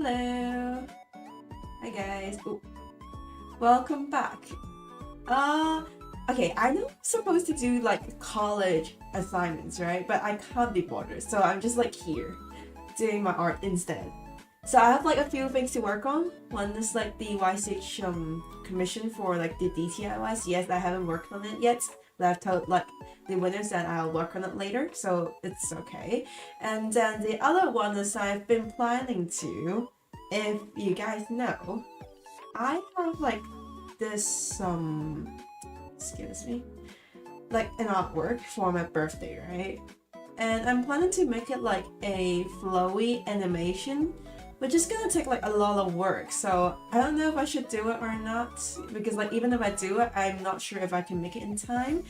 Hello. Hi guys. Ooh. Welcome back. Okay, I know I'm supposed to do like college assignments, right? But I can't be bothered, so I'm just like here doing my art instead. So I have like a few things to work on. One is like the YCH commission for like the DTIYs. Yes, I haven't worked on it yet. But I've told like the winners that I'll work on it later, so it's okay. And then the other one is I've been planning to, if you guys know, I have like this excuse me, like an artwork for my birthday, right? And I'm planning to make it like a flowy animation, which is gonna take like a lot of work. So I don't know if I should do it or not, because like even if I do it, I'm not sure if I can make it in time.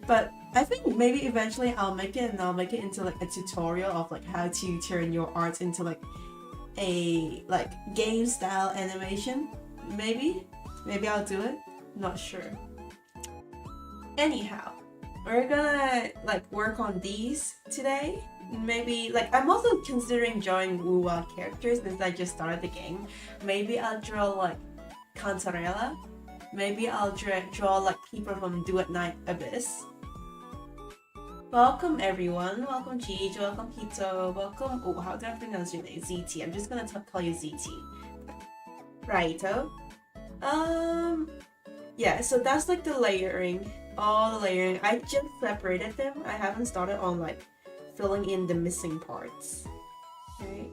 But I think maybe eventually I'll make it, and I'll make it into like a tutorial of like how to turn your art into like a like game style animation. Maybe I'll do it. Not sure. Anyhow, we're gonna like work on these today. Maybe like I'm also considering drawing Wuwa characters since I just started the game. Maybe I'll draw like Cantarella. Maybe I'll draw like people from Do at Night Abyss. Welcome everyone. Welcome Gigi. Welcome Hito. Welcome. Oh, how do I pronounce your name? ZT. I'm just gonna call you ZT. Raito. Yeah. So that's like the layering. All the layering. I just separated them. I haven't started on like filling in the missing parts. Okay.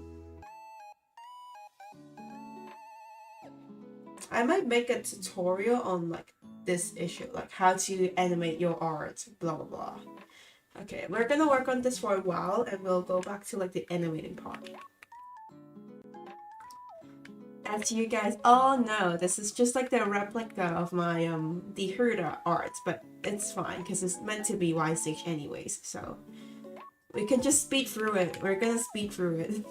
I might make a tutorial on like this issue, like how to animate your art, blah blah blah. Okay, we're gonna work on this for a while and we'll go back to like the animating part. As you guys all know, this is just like the replica of my the Herda art, but it's fine because it's meant to be YSH anyways, so we can just speed through it. We're gonna speed through it.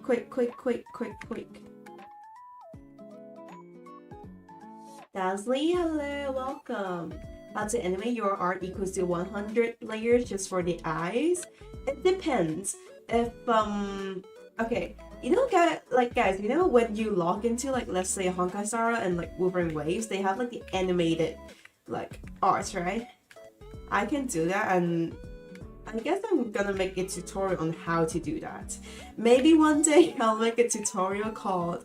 Quick. Dazzly, hello, welcome. How to animate your art equals to 100 layers just for the eyes? It depends. If okay, you know guys, you know when you log into like let's say Honkai Star and like Wuthering Waves, they have like the animated like art, right? I can do that, and I guess I'm gonna make a tutorial on how to do that. Maybe one day I'll make a tutorial called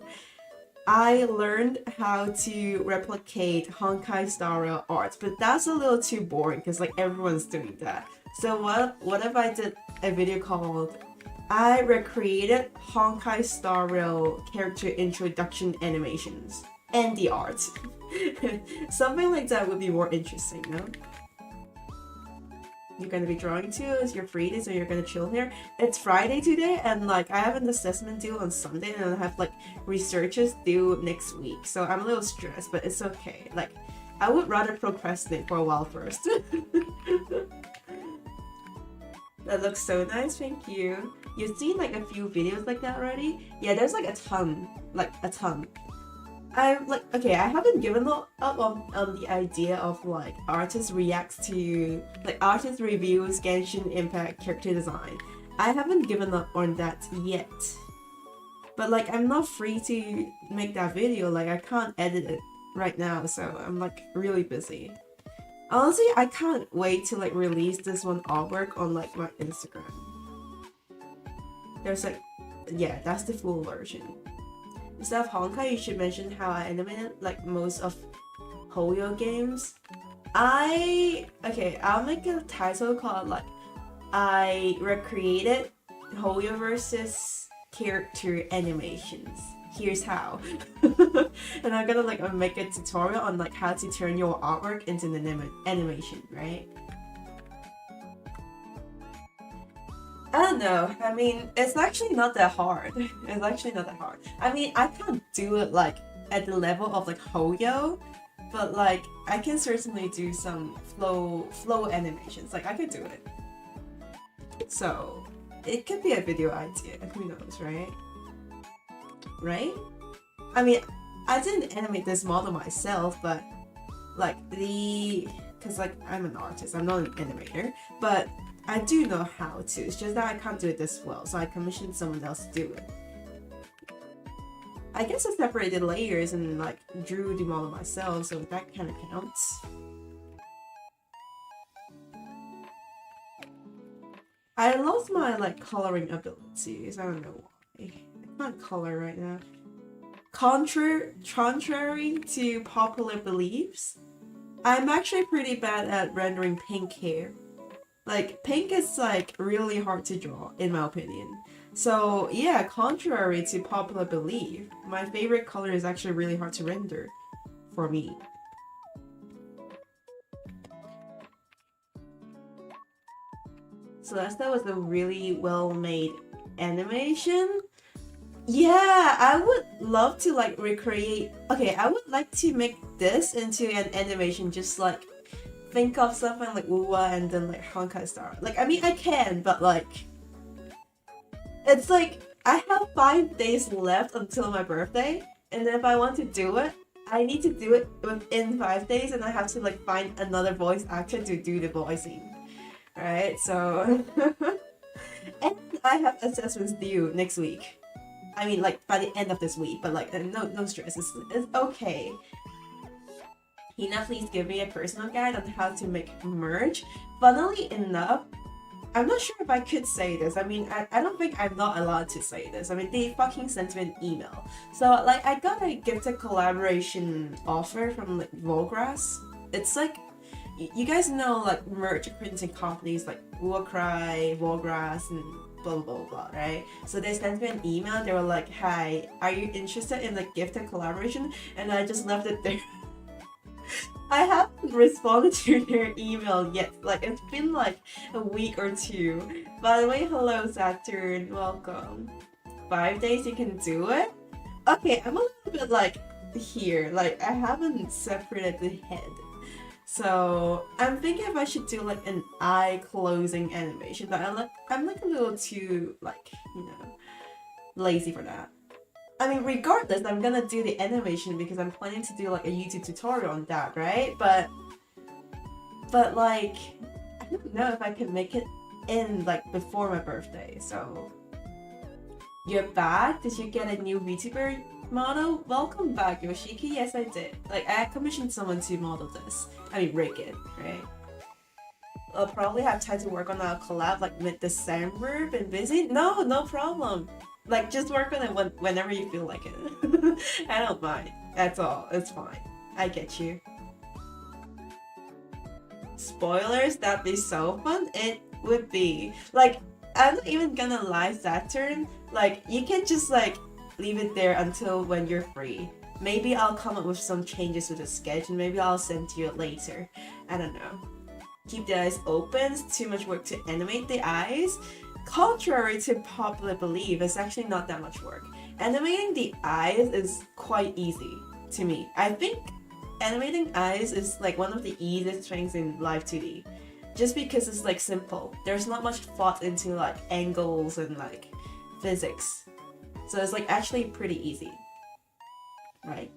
I learned how to replicate Honkai Star art, but that's a little too boring because like everyone's doing that. So what if I did a video called I recreated Honkai Star Rail character introduction animations and the art. Something like that would be more interesting, no? You're gonna be drawing too, it's your free day, so you're gonna chill here. It's Friday today, and like I have an assessment due on Sunday, and I have like researches due next week, so I'm a little stressed, but it's okay. Like, I would rather procrastinate for a while first. That looks so nice, thank you. You've seen like a few videos like that already? Yeah, there's like a ton. I'm like, okay, I haven't given up on the idea of like artists reacts to, like artist reviews Genshin Impact character design. I haven't given up on that yet. But like, I'm not free to make that video, like I can't edit it right now, so I'm like really busy. Honestly, I can't wait to like release this one artwork on like my Instagram. There's like, yeah, that's the full version. Instead of Honkai, you should mention how I animated like most of Hoyo games. Okay, I'll make a title called like I recreated Hoyo versus character animations. Here's how. And I'm gonna like make a tutorial on like how to turn your artwork into an animation, right? I don't know. I mean, it's actually not that hard. It's actually not that hard. I mean, I can't do it like at the level of like Hoyo, but like I can certainly do some flow animations. Like I could do it. So it could be a video idea. Who knows, right? Right? I mean, I didn't animate this model myself, but like because like I'm an artist, I'm not an animator, but I do know how to, it's just that I can't do it this well, so I commissioned someone else to do it. I guess I separated layers and like drew the model myself, so that kind of counts. I lost my like coloring abilities. I don't know why. I can't color right now. Contrary to popular beliefs, I'm actually pretty bad at rendering pink hair. Like, pink is like really hard to draw, in my opinion. So yeah, contrary to popular belief, my favorite color is actually really hard to render for me. Celeste was a really well-made animation. Yeah, I would love to like recreate. Okay, I would like to make this into an animation, just like think of something like Uwa and then like Honkai Star. Like, I mean, I can, but like, it's like I have 5 days left until my birthday, and then if I want to do it, I need to do it within 5 days, and I have to like find another voice actor to do the voicing. Right, so and I have assessments due next week. I mean, like by the end of this week, but like no stress. It's okay. Hina, please give me a personal guide on how to make merge. Funnily enough, I'm not sure if I could say this. I mean, I don't think I'm not allowed to say this. I mean, they fucking sent me an email. So like, I got a gifted collaboration offer from like Volgrass. It's like, you guys know like merch printing companies like Warcry, Volgrass, and blah blah blah, right? So they sent me an email. They were like, "Hi, are you interested in the gifted collaboration?" And I just left it there. I haven't responded to their email yet. Like, it's been like a week or two. By the way, hello Saturn, welcome. 5 days you can do it? Okay, I'm a little bit like here. Like, I haven't separated the head. So I'm thinking if I should do like an eye closing animation, but I'm like a little too like, you know, lazy for that. I mean, regardless, I'm gonna do the animation because I'm planning to do like a YouTube tutorial on that, right? But like, I don't know if I can make it in like before my birthday. So you're back? Did you get a new VTuber model? Welcome back, Yoshiki. Yes, I did. Like, I commissioned someone to model this. I mean, rig it, right? I'll probably have time to work on a collab like mid-December. Been busy? No problem. Like, just work on it whenever you feel like it. I don't mind. That's all. It's fine. I get you. Spoilers? That'd be so fun. It would be. Like, I'm not even gonna lie, Saturn. Like, you can just like leave it there until when you're free. Maybe I'll come up with some changes to the sketch and maybe I'll send to you later. I don't know. Keep the eyes open. It's too much work to animate the eyes. Contrary to popular belief, it's actually not that much work. Animating the eyes is quite easy to me. I think animating eyes is like one of the easiest things in Live 2D. Just because it's like simple. There's not much thought into like angles and like physics. So it's like actually pretty easy. Right?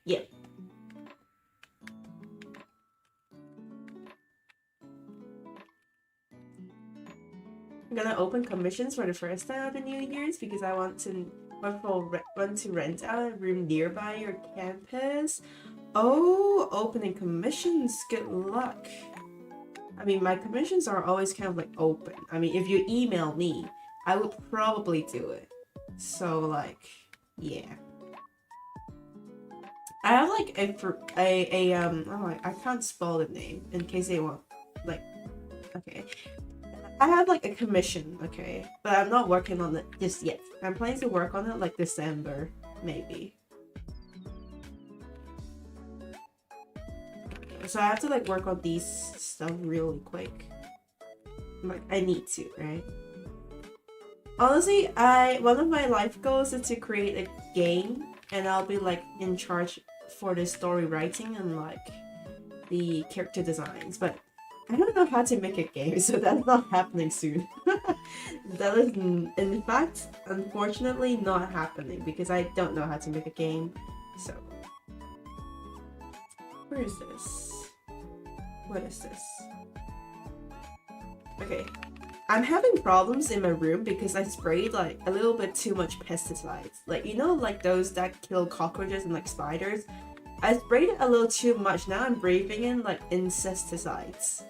Yeah. I'm gonna open commissions for the first time of the New Year's because I want to rent out a room nearby your campus. Oh, opening commissions. Good luck. I mean, my commissions are always kind of like open. I mean, if you email me, I would probably do it. So like, yeah. I have like I can't spell the name in case they want like, okay. I have like a commission, okay, but I'm not working on it just yet. I'm planning to work on it like December, maybe. So I have to like work on these stuff really quick. Like, I need to, right? Honestly, one of my life goals is to create a game, and I'll be like in charge for the story writing and like the character designs, but I don't know how to make a game, so that's not happening soon. That is, in fact, unfortunately not happening because I don't know how to make a game. So, where is this? What is this? Okay. I'm having problems in my room because I sprayed like a little bit too much pesticides. Like, you know, like those that kill cockroaches and like spiders? I sprayed it a little too much. Now I'm breathing in like insecticides.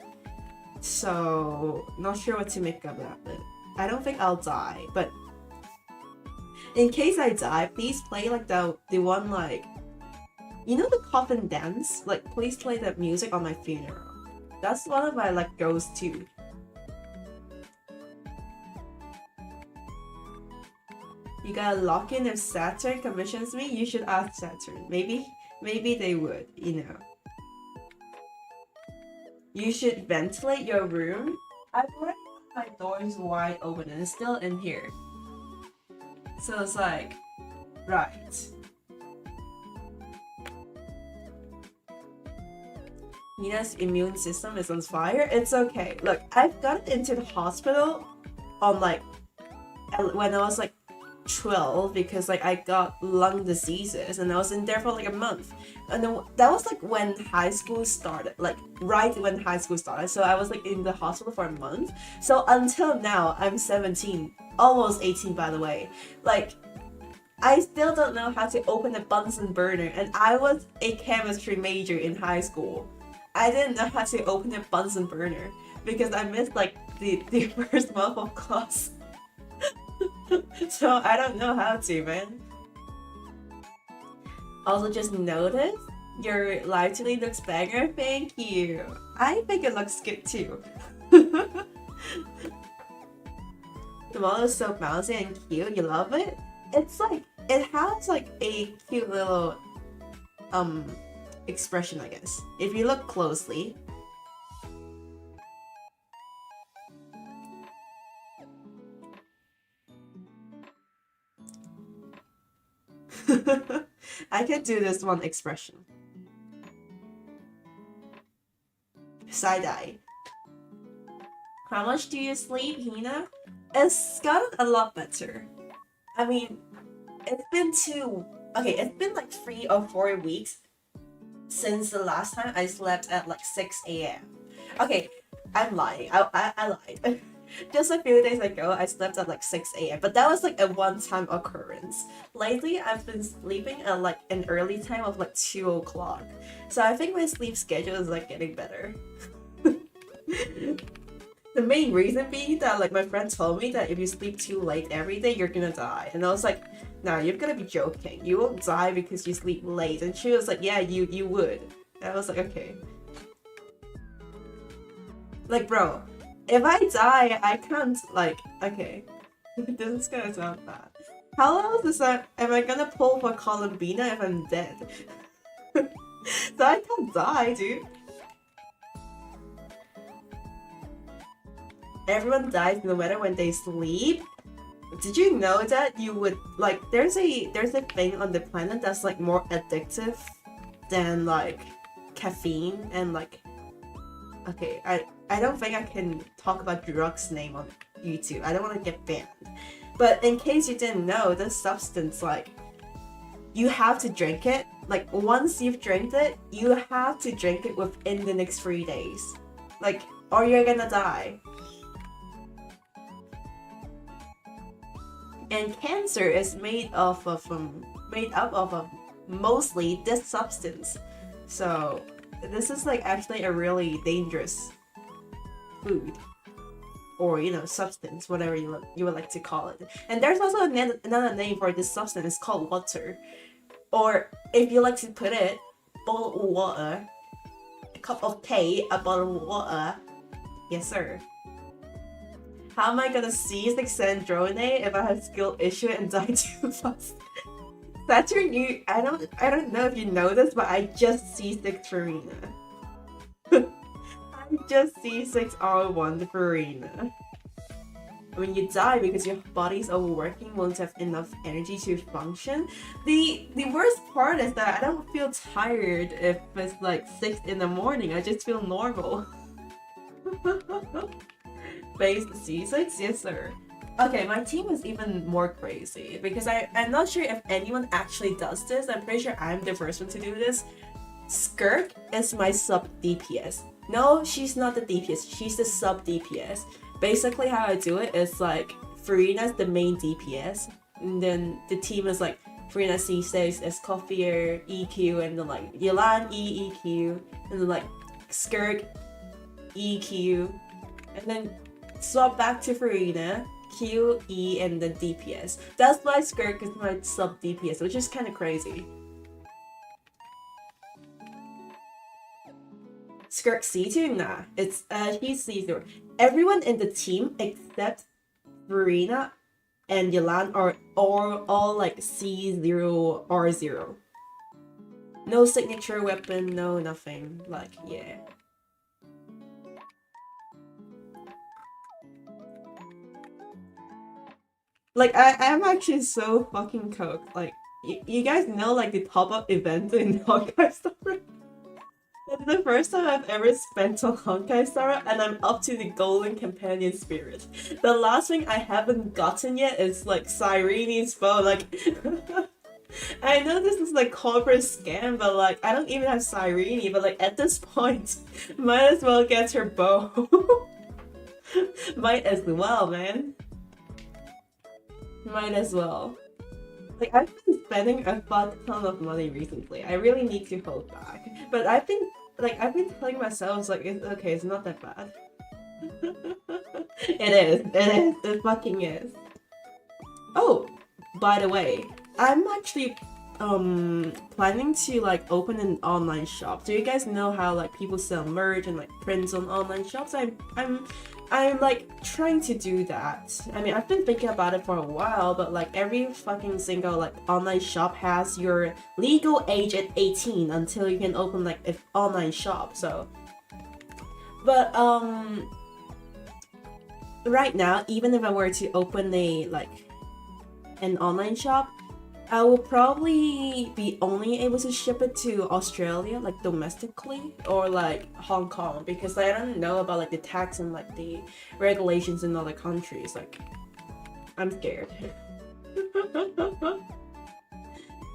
So, not sure what to make of that, but I don't think I'll die. But in case I die, please play like the one like, you know, the coffin dance? Like, please play that music on my funeral. That's one of my like goes to. You gotta lock in if Saturn commissions me. You should ask Saturn. Maybe they would, you know. You should ventilate your room. I've left my doors wide open and it's still in here. So it's like, right. Nina's immune system is on fire. It's okay. Look, I've got into the hospital on like, when I was like 12 because like I got lung diseases and I was in there for like a month, and then that was like when high school started, like right when high school started. So I was like in the hospital for a month. So until now I'm 17, almost 18 by the way. Like I still don't know how to open a Bunsen burner, and I was a chemistry major in high school. I didn't know how to open a Bunsen burner because I missed like the first month of class. So I don't know how to, man. Also, just notice your live today looks banger. Thank you. I think it looks good too. The model is so bouncy and cute. You love it? It's like, it has like a cute little expression, I guess, if you look closely. I can do this one expression. Side-eye. How much do you sleep, Hina? It's gotten a lot better. I mean, it's been like 3 or 4 weeks since the last time I slept at like 6 a.m. Okay, I'm lying. I lied. Just a few days ago, I slept at like 6 a.m. But that was like a one-time occurrence. Lately, I've been sleeping at like an early time of like 2 o'clock. So I think my sleep schedule is like getting better. The main reason being that like my friend told me that if you sleep too late every day, you're gonna die. And I was like, no, you're gonna be joking. You won't die because you sleep late. And she was like, yeah, you would. And I was like, okay. Like, bro, if I die, I can't, like, okay. This is gonna sound bad. How else is that, am I gonna pull for Columbina if I'm dead? So I can't die, dude. Everyone dies no matter when they sleep. Did you know that you would, like, there's a thing on the planet that's like more addictive than like caffeine and like, okay, I don't think I can talk about drugs name on YouTube. I don't want to get banned. But in case you didn't know, this substance, like, you have to drink it. Like, once you've drank it, you have to drink it within the next 3 days. Like, or you're gonna die. And cancer is made up of mostly this substance. So this is like actually a really dangerous food, or you know, substance, whatever you would like to call it. And there's also another name for this substance. It's called water, or if you like to put it, bowl of water, a cup of tea, a bottle of water. Yes, sir. How am I gonna seize the Xandrone if I have skill issue and die too fast? Saturn, I don't know if you know this, but I just C6 Farina. I just C6 R1 Farina. When you die because your body's overworking, won't have enough energy to function. The worst part is that I don't feel tired if it's like 6 in the morning. I just feel normal. Phase C6? Yes, sir. Okay, my team is even more crazy because I'm not sure if anyone actually does this. I'm pretty sure I'm the first one to do this. Skirk is my sub DPS. No, she's not the DPS. She's the sub DPS. Basically, how I do it is like Furina's the main DPS, and then the team is like Furina C6, Escoffier, EQ, and then like Yelan EQ, and then like Skirk EQ, and then swap back to Furina, Q, E, and then DPS. That's why Skirk is my sub DPS, which is kind of crazy. Skirk C2? Nah, it's he's C0. Everyone in the team except Furina and Yelan are all like C0 R0. No signature weapon, no nothing. Like, yeah. Like, I'm actually so fucking coked. Like, you guys know like the pop-up event in Honkai Star Rail? It's the first time I've ever spent on Honkai Star Rail, and I'm up to the Golden Companion Spirit. The last thing I haven't gotten yet is like Cyrene's bow. Like, I know this is like corporate scam, but like I don't even have Cyrene. But like at this point, might as well get her bow. Might as well, man. Might as well. Like, I've been spending a fuck ton of money recently. I really need to hold back. But I've been telling myself, like, it's okay, it's not that bad. It fucking is. Oh, by the way, I'm actually planning to like open an online shop. Do you guys know how like people sell merch and like prints on online shops? I'm like trying to do that. I mean, I've been thinking about it for a while, but like every fucking single like online shop has your legal age at 18 until you can open like an online shop. So, but right now, even if I were to open an online shop, I will probably be only able to ship it to Australia, like domestically, or like Hong Kong, because I don't know about like the tax and like the regulations in other countries. Like, I'm scared.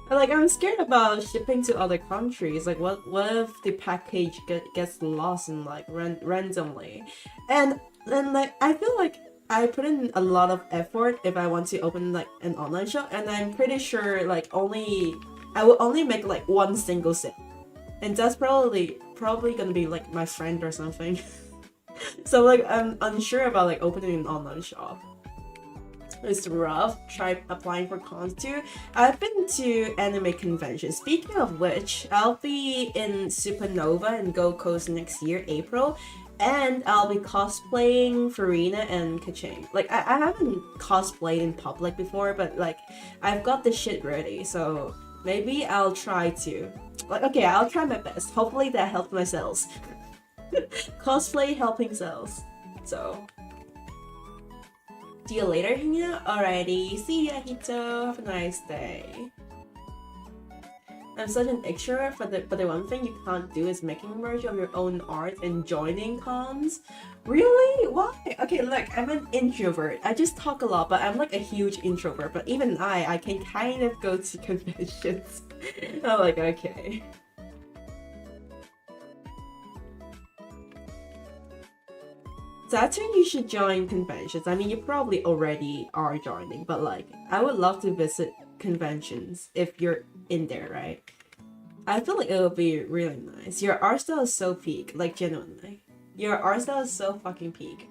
Like, I'm scared about shipping to other countries. Like, what if the package gets lost and like randomly, and then like I feel like I put in a lot of effort if I want to open like an online shop, and I'm pretty sure like I will only make like one single sale, and that's probably gonna be like my friend or something. So like I'm unsure about like opening an online shop. It's rough. Try applying for cons too. I've been to anime conventions. Speaking of which, I'll be in Supernova and Gold Coast next year, April. And I'll be cosplaying Furina and Keqing. Like, I haven't cosplayed in public before, but like, I've got the shit ready, so maybe I'll try to. Like, okay, I'll try my best. Hopefully that helps my sales. Cosplay helping sales. So, see you later, Hina. Alrighty, see ya, Hito. Have a nice day. I'm such an extrovert, but the one thing you can't do is making merch of your own art and joining cons. Really? Why? Okay, look, I'm an introvert. I just talk a lot, but I'm like a huge introvert. But even I can kind of go to conventions. I'm like, okay. Saturn, you should join conventions. I mean, you probably already are joining, but like, I would love to visit conventions if you're in there, right? I feel like it would be really nice. Your art style is so peak, like genuinely. Your art style is so fucking peak.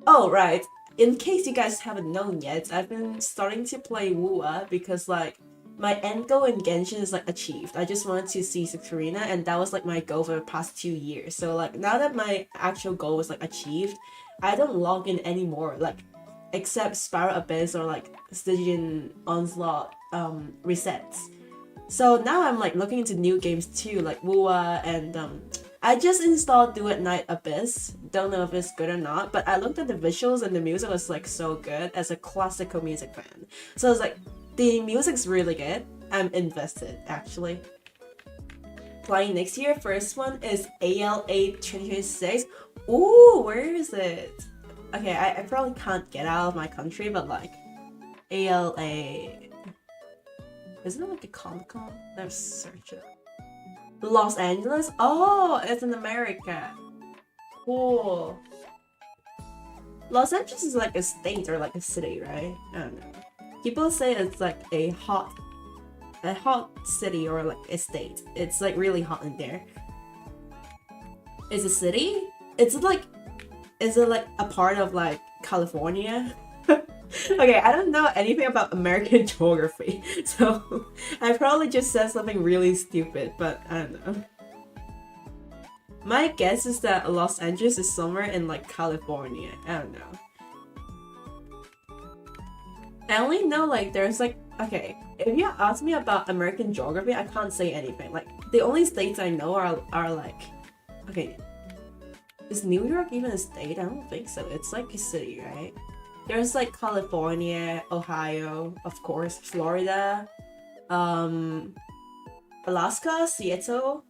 Oh, right. In case you guys haven't known yet, I've been starting to play Wua because like my end goal in Genshin is like achieved. I just wanted to see Sakurina, and that was like my goal for the past 2 years. So like now that my actual goal was like achieved, I don't log in anymore. Like except Spiral Abyss or like Stygian Onslaught resets. So now I'm like looking into new games too, like Wua, and I just installed Do at Night Abyss. Don't know if it's good or not, but I looked at the visuals and the music was like so good as a classical music fan. So I was like, the music's really good. I'm invested actually. Playing next year, first one is ALA 2026. Ooh, where is it? Okay, I probably can't get out of my country, but like ALA. Isn't it like a Comic-Con? Let's search it. Los Angeles? Oh, it's in America. Cool. Los Angeles is like a state or like a city, right? I don't know. People say it's like a hot city or like a state. It's like really hot in there. Is a city? Is it like a part of like California? Okay, I don't know anything about American geography, so I probably just said something really stupid, but I don't know. My guess is that Los Angeles is somewhere in like California. I don't know. I only know like there's like, okay, if you ask me about American geography, I can't say anything. Like the only states I know are like, okay, is New York even a state? I don't think so. It's like a city, right? There's like California, Ohio, of course, Florida, Alaska, Seattle,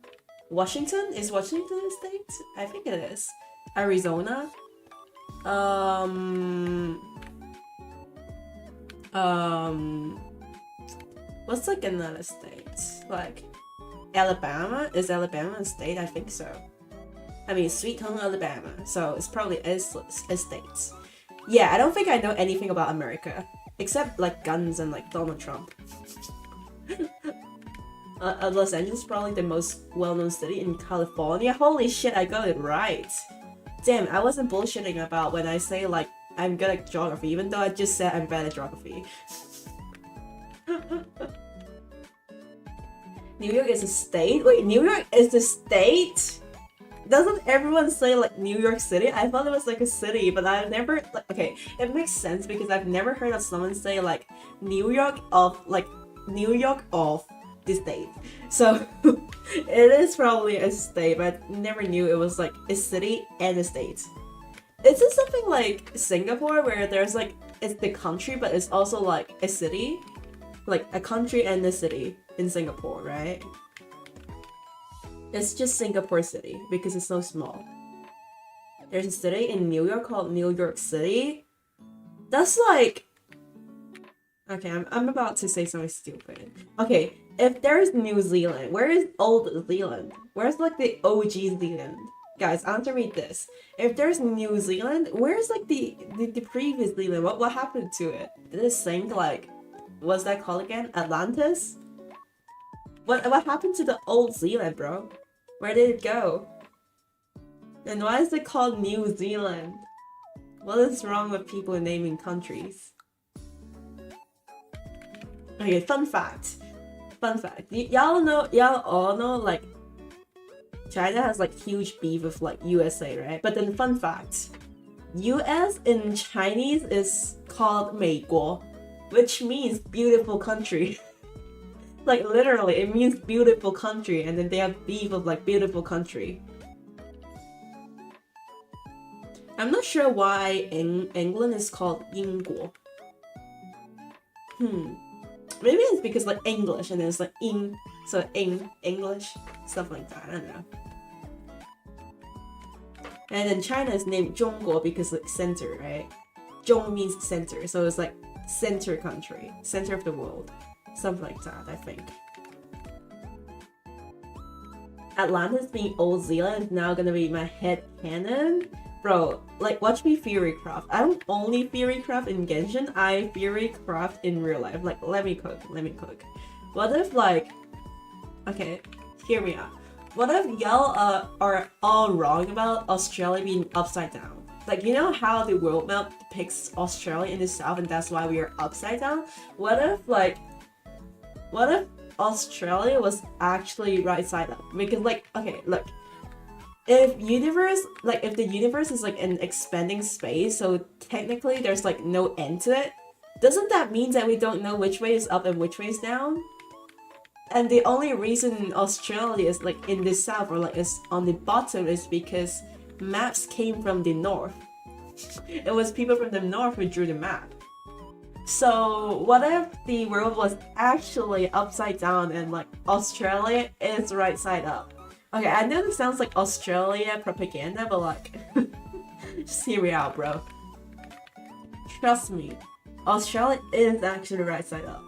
Washington. Is Washington a state? I think it is. Arizona. What's like another state? Like Alabama? Is Alabama a state? I think so. I mean, Sweet Home Alabama, so it's probably a state. Yeah, I don't think I know anything about America except like guns and like Donald Trump. Los Angeles is probably the most well-known city in California. Holy shit, I got it right. Damn, I wasn't bullshitting about when I say like I'm good at geography, even though I just said I'm bad at geography. New York is a state? Wait, New York is a state? Doesn't everyone say like New York City? I thought it was like a city, but I've never like, okay, it makes sense because I've never heard of someone say like New York of the state. So it is probably a state, but I never knew it was like a city and a state. Is it something like Singapore where there's like it's the country but it's also like a city? Like a country and a city in Singapore, right? It's just Singapore City because it's so small. There's a city in New York called New York City. That's like... Okay, I'm about to say something stupid. Okay, if there's New Zealand, where is Old Zealand? Where's like the OG Zealand? Guys, answer me this. If there's New Zealand, where's like the previous Zealand? What happened to it? Did it sink like... What's that called again? Atlantis? What happened to the Old Zealand, bro? Where did it go? And why is it called New Zealand? What is wrong with people naming countries? Okay, fun fact. Y'all all know like China has like huge beef with like USA, right? But then fun fact. US in Chinese is called 美国, which means beautiful country. Like literally, it means beautiful country, and then they have beef of like beautiful country. I'm not sure why England is called 英国. Maybe it's because like English and then it's like 英, so English, stuff like that. I don't know. And then China is named 中国 because like center, right? 中 means center, so it's like center country, center of the world. Something like that, I think. Atlantis being Old Zealand is now gonna be my headcanon. Bro, like watch me theorycraft. I don't only theorycraft in Genshin, I theorycraft in real life. Like, let me cook. What if like... Okay, hear me out. What if y'all are all wrong about Australia being upside down? Like, you know how the world map depicts Australia in the south and that's why we are upside down? What if Australia was actually right side up? Because like, okay, look. If the universe is like an expanding space, so technically there's like no end to it, doesn't that mean that we don't know which way is up and which way is down? And the only reason Australia is like in the south or like is on the bottom is because maps came from the north. It was people from the north who drew the map. So what if the world was actually upside down and like Australia is right side up? Okay, I know this sounds like Australia propaganda, but like, just hear me out, bro. Trust me, Australia is actually right side up.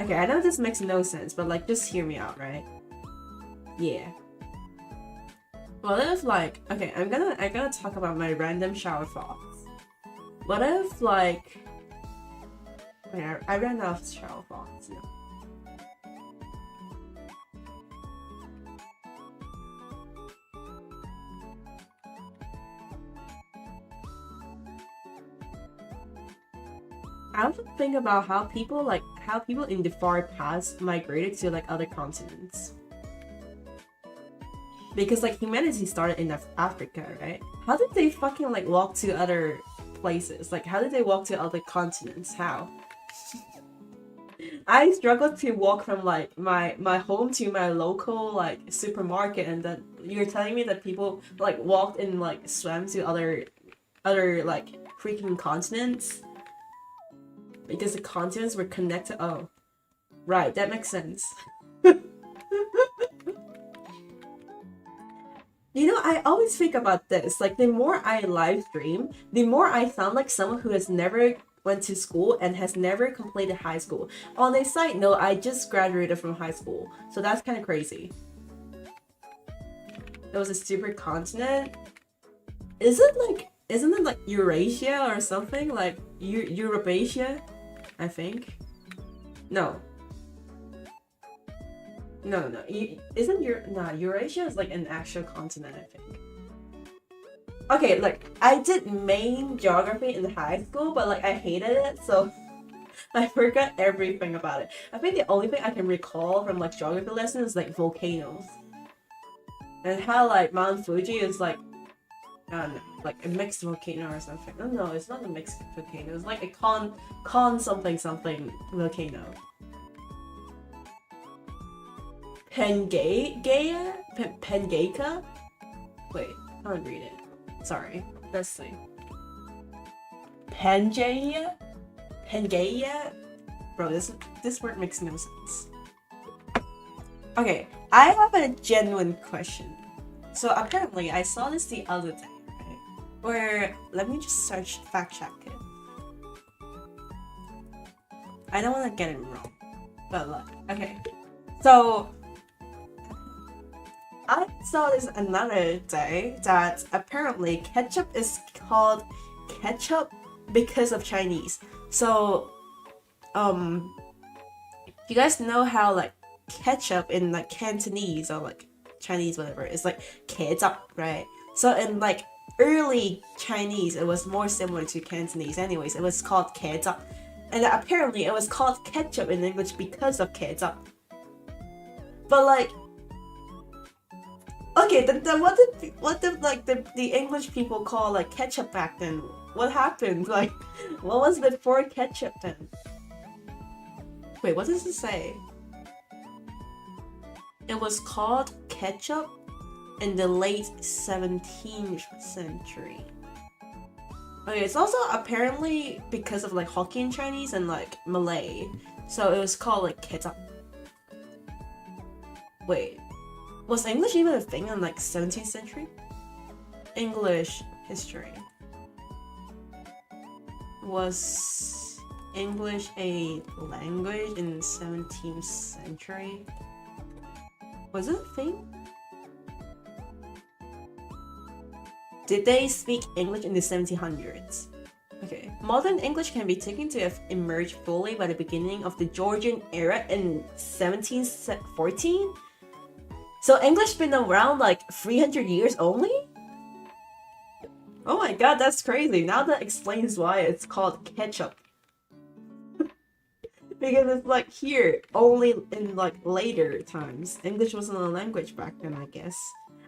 Okay, I know this makes no sense, but like, just hear me out, right? Yeah. What if like, okay, I'm gonna talk about my random shower thoughts. What if like, wait, I ran out of shower thoughts. No. I often think about how people in the far past migrated to like other continents. Because like humanity started in Africa, right? How did they fucking like walk to other places? Like how did they walk to other continents? How? I struggled to walk from like my home to my local like supermarket, and then you're telling me that people like walked and like swam to other like freaking continents because the continents were connected. Oh, right, that makes sense. You know, I always think about this. Like, the more I live stream, the more I sound like someone who has never went to school and has never completed high school. On a side note, I just graduated from high school, so that's kind of crazy. It was a super continent. Isn't it like Eurasia or something? Like Europasia, I think. No, no. Isn't Eurasia is like an actual continent, I think. Okay, like I did main geography in high school, but like I hated it, so I forgot everything about it. I think the only thing I can recall from like geography lessons is like volcanoes. And how like Mount Fuji is like I don't know, like a mixed volcano or something. Oh no, it's not a mixed volcano. It's like a con something something volcano. Pengeka? Wait, I can't read it. Sorry. Let's see. Pangaea? Pangaea? Bro, this word makes no sense. Okay, I have a genuine question. So apparently I saw this the other day, right? Where let me just search fact check it. I don't want to get it wrong, but like, okay. So I saw this another day that apparently ketchup is called ketchup because of Chinese. So, you guys know how like ketchup in like Cantonese or like Chinese whatever is like ketchup, right? So in like early Chinese, it was more similar to Cantonese. Anyways, it was called ketchup, and apparently it was called ketchup in English because of ketchup. But like, okay, then what did like the English people call like ketchup back then? What happened? Like, what was before ketchup then? Wait, what does it say? It was called ketchup in the late 17th century. Okay, it's also apparently because of like Hokkien Chinese and like Malay, so it was called like ketchup. Wait, was English even a thing in like 17th century? English history. Was English a language in 17th century? Was it a thing? Did they speak English in the 1700s? Okay. Modern English can be taken to have emerged fully by the beginning of the Georgian era in 1714? So English been around like 300 years only? Oh my god, that's crazy. Now that explains why it's called ketchup. Because it's like here, only in like later times. English wasn't a language back then, I guess.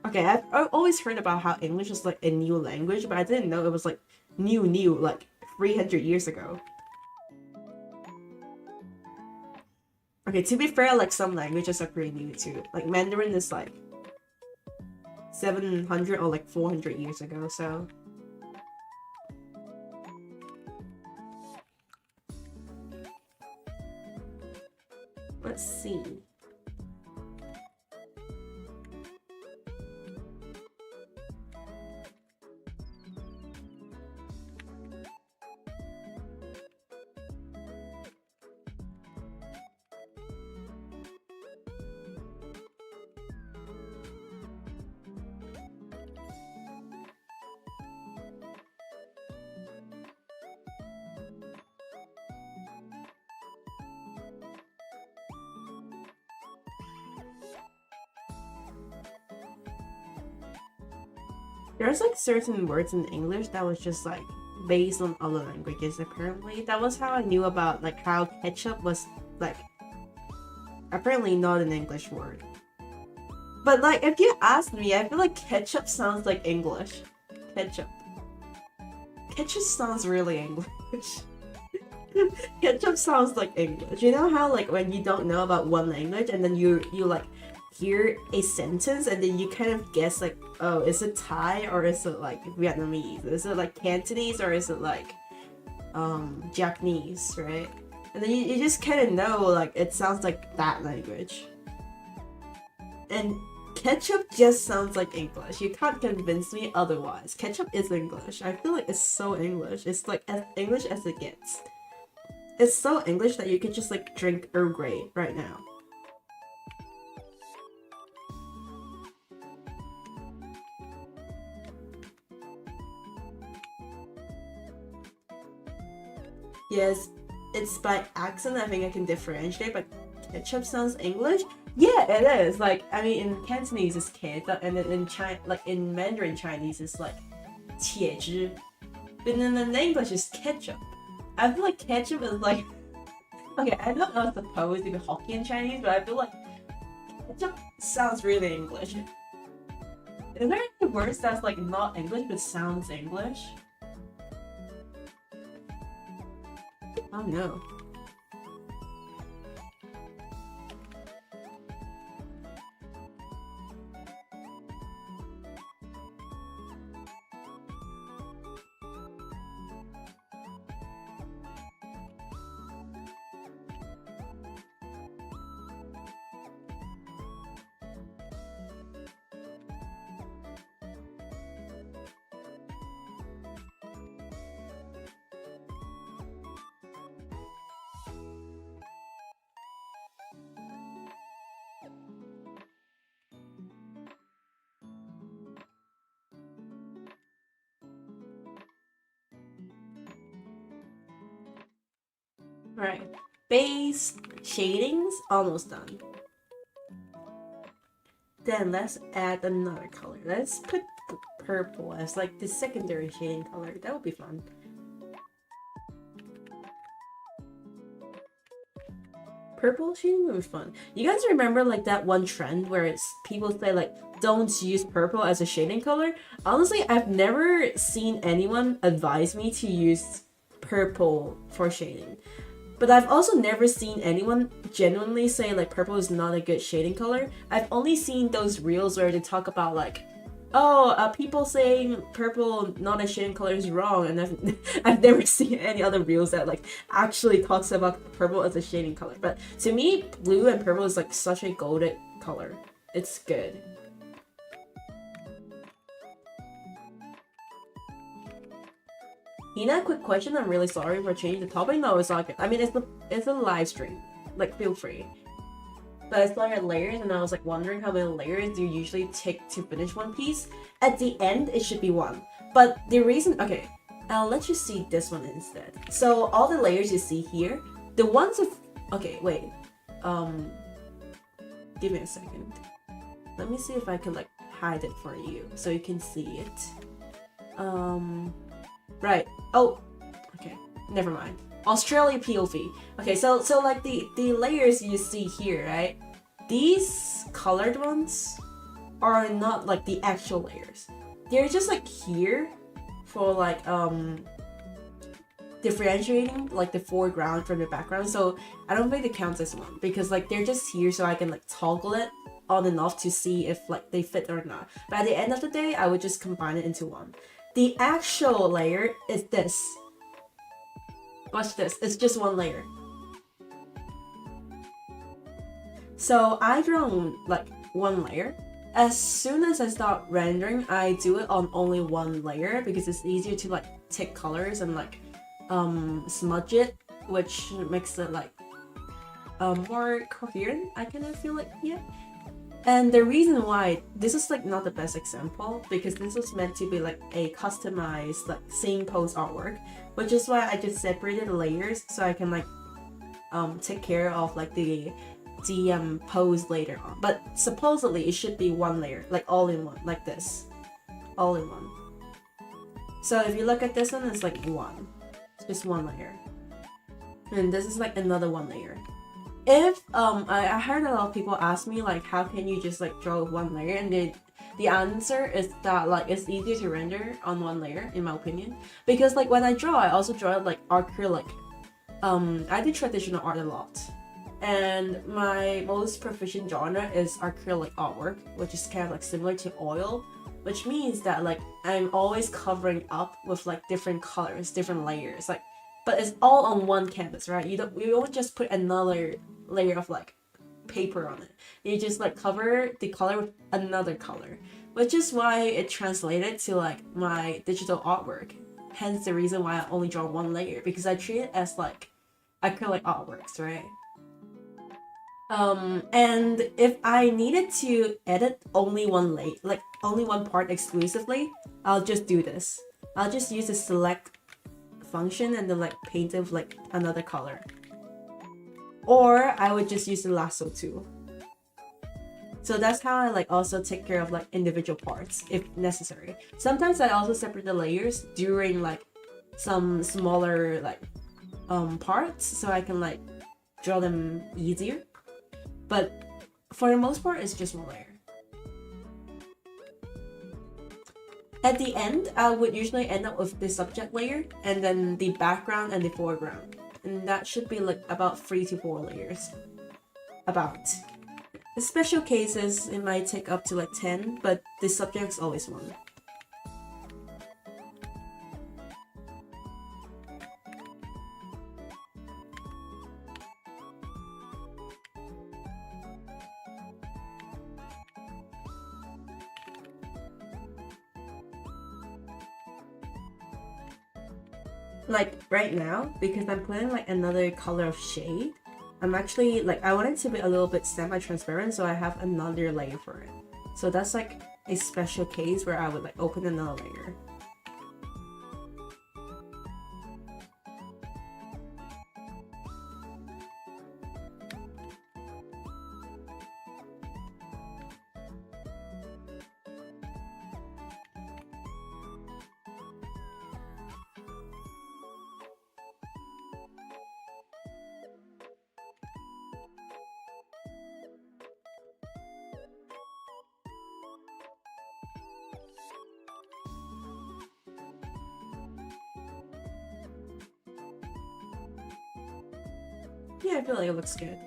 Okay, I've always heard about how English was like a new language, but I didn't know it was like new, like 300 years ago. Okay, to be fair, like some languages are pretty new too. Like Mandarin is like 700 or like 400 years ago, so. Let's see. There's like certain words in English that was just like based on other languages apparently. That was how I knew about like how ketchup was like apparently not an English word. But like if you ask me, I feel like ketchup sounds like English. Ketchup. Ketchup sounds really English. Ketchup sounds like English. You know how like when you don't know about one language and then you like hear a sentence and then you kind of guess like, oh, is it Thai or is it like Vietnamese? Is it like Cantonese or is it like Japanese, right? And then you just kind of know like it sounds like that language. And ketchup just sounds like English. You can't convince me otherwise. Ketchup is English. I feel like it's so English. It's like as English as it gets. It's so English that you could just like drink Earl Grey right now. Yes, it's by accent. I think I can differentiate, but ketchup sounds English. Yeah, it is. Like I mean, in Cantonese it's ketchup, and then in China, like in Mandarin Chinese, it's like 茄汁. But then in English it's ketchup. I feel like ketchup is like okay. I don't know if it's supposed to be Hokkien Chinese, but I feel like ketchup sounds really English. Is there any words that's like not English but sounds English? Oh no. Right. Base shadings almost done. Then let's add another color. Let's put purple as like the secondary shading color. That would be fun. Purple shading would be fun. You guys remember like that one trend where it's people say like don't use purple as a shading color? Honestly, I've never seen anyone advise me to use purple for shading. But I've also never seen anyone genuinely say like purple is not a good shading color. I've only seen those reels where they talk about like, oh, people saying purple not a shading color is wrong, and I've never seen any other reels that like actually talks about purple as a shading color. But to me, blue and purple is like such a golden color. It's good. Hina, quick question. I'm really sorry for changing the topic. No, it's not good. I mean, it's a live stream. Like, feel free. But I saw your layers, and I was like wondering how many layers do you usually take to finish one piece. At the end, it should be one. But the reason, okay, I'll let you see this one instead. So all the layers you see here, the ones of, okay, wait, give me a second. Let me see if I can like hide it for you so you can see it. Right. Oh, okay. Never mind. Australia POV. Okay, so like the layers you see here, right? These colored ones are not like the actual layers. They're just like here for like differentiating like the foreground from the background. So I don't think it counts as one because like they're just here so I can like toggle it on and off to see if like they fit or not. But at the end of the day, I would just combine it into one. The actual layer is this. Watch this, it's just one layer. So I've drawn like one layer. As soon as I start rendering, I do it on only one layer because it's easier to like take colors and like smudge it, which makes it like more coherent. I kind of feel like, yeah. And the reason why this is like not the best example because this was meant to be like a customized like same pose artwork, which is why I just separated the layers so I can like take care of like the pose later on. But supposedly it should be one layer, like all in one, like this. all in one. So if you look at this one, it's like one. It's just one layer. And this is like another one layer. If I heard a lot of people ask me like how can you just like draw with one layer, and the answer is that like it's easier to render on one layer in my opinion, because like when I draw I also draw like acrylic. I do traditional art a lot, and my most proficient genre is acrylic artwork, which is kind of like similar to oil, which means that like I'm always covering up with like different colors, different layers, like, but it's all on one canvas, right? You don't just put another layer of like paper on it. You just like cover the color with another color, which is why it translated to like my digital artwork. Hence the reason why I only draw one layer, because I treat it as like acrylic artworks, right? And if I needed to edit only one layer, like only one part exclusively, I'll just do this. I'll just use the select function and then like paint it with like another color. Or I would just use the lasso tool. So that's how I like also take care of like individual parts if necessary. Sometimes I also separate the layers during like some smaller like parts, so I can like draw them easier. But for the most part, it's just one layer. At the end, I would usually end up with the subject layer and then the background and the foreground. And that should be like about 3 to 4 layers. About. In special cases, it might take up to like 10, but the subject's always one. Like right now, because I'm putting like another color of shade, I'm actually like, I want it to be a little bit semi-transparent, so I have another layer for it. So that's like a special case where I would like open another layer. Yeah, I feel like it looks good.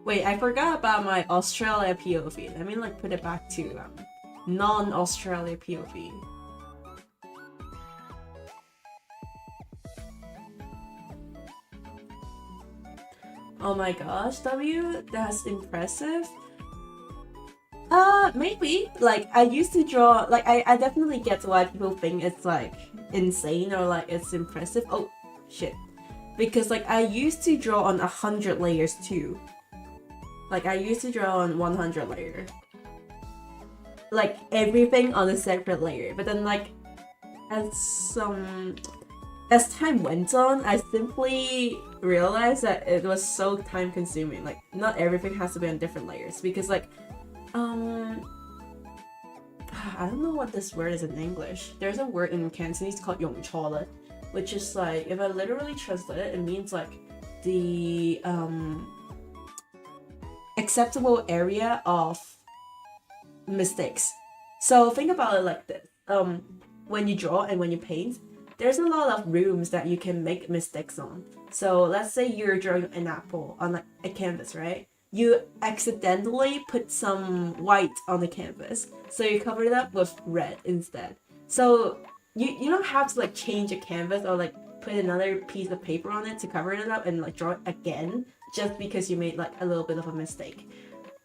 Wait, I forgot about my Australia POV. Let me like put it back to non-Australia POV. Oh my gosh, W, that's impressive. Maybe. Like, I used to draw, like, I definitely get why people think it's like insane or like it's impressive. Oh, shit. Because like I used to draw on 100 layers too. Like I used to draw on 100 layer. Like everything on a separate layer. But then like as time went on, I simply realized that it was so time consuming. Like not everything has to be on different layers, because like I don't know what this word is in English. There's a word in Cantonese called 用错了, which is like, if I literally translate it, it means like the acceptable area of mistakes. So think about it like this. When you draw and when you paint, there's a lot of rooms that you can make mistakes on. So let's say you're drawing an apple on like a canvas, right? You accidentally put some white on the canvas, so you cover it up with red instead. So you don't have to like change a canvas or like put another piece of paper on it to cover it up and like draw it again just because you made like a little bit of a mistake.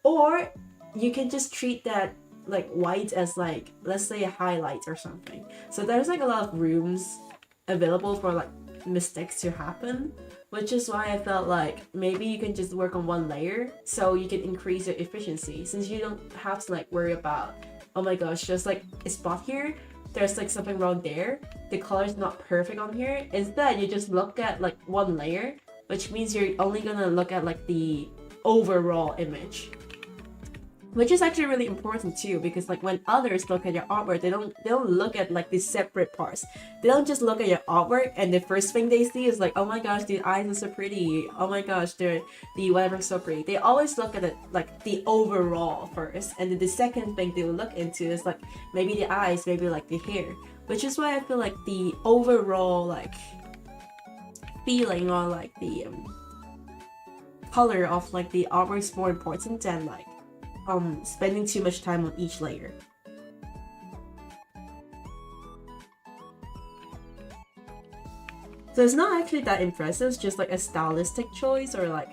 Or you can just treat that like white as like, let's say a highlight or something. So there's like a lot of rooms available for like mistakes to happen, which is why I felt like maybe you can just work on one layer so you can increase your efficiency, since you don't have to like worry about, oh my gosh, just like a spot here, there's like something wrong there, the color's not perfect on here. Instead, you just look at like one layer, which means you're only gonna look at like the overall image. which is actually really important too, because like when others look at your artwork, they don't look at like the separate parts. They don't just look at your artwork and the first thing they see is like, oh my gosh, the eyes are so pretty, oh my gosh, the whatever so pretty. They always look at it like the overall first, and then the second thing they will look into is like maybe the eyes, maybe like the hair, which is why I feel like the overall like feeling or like the color of like the artwork is more important than like spending too much time on each layer. So it's not actually that impressive, it's just like a stylistic choice, or like,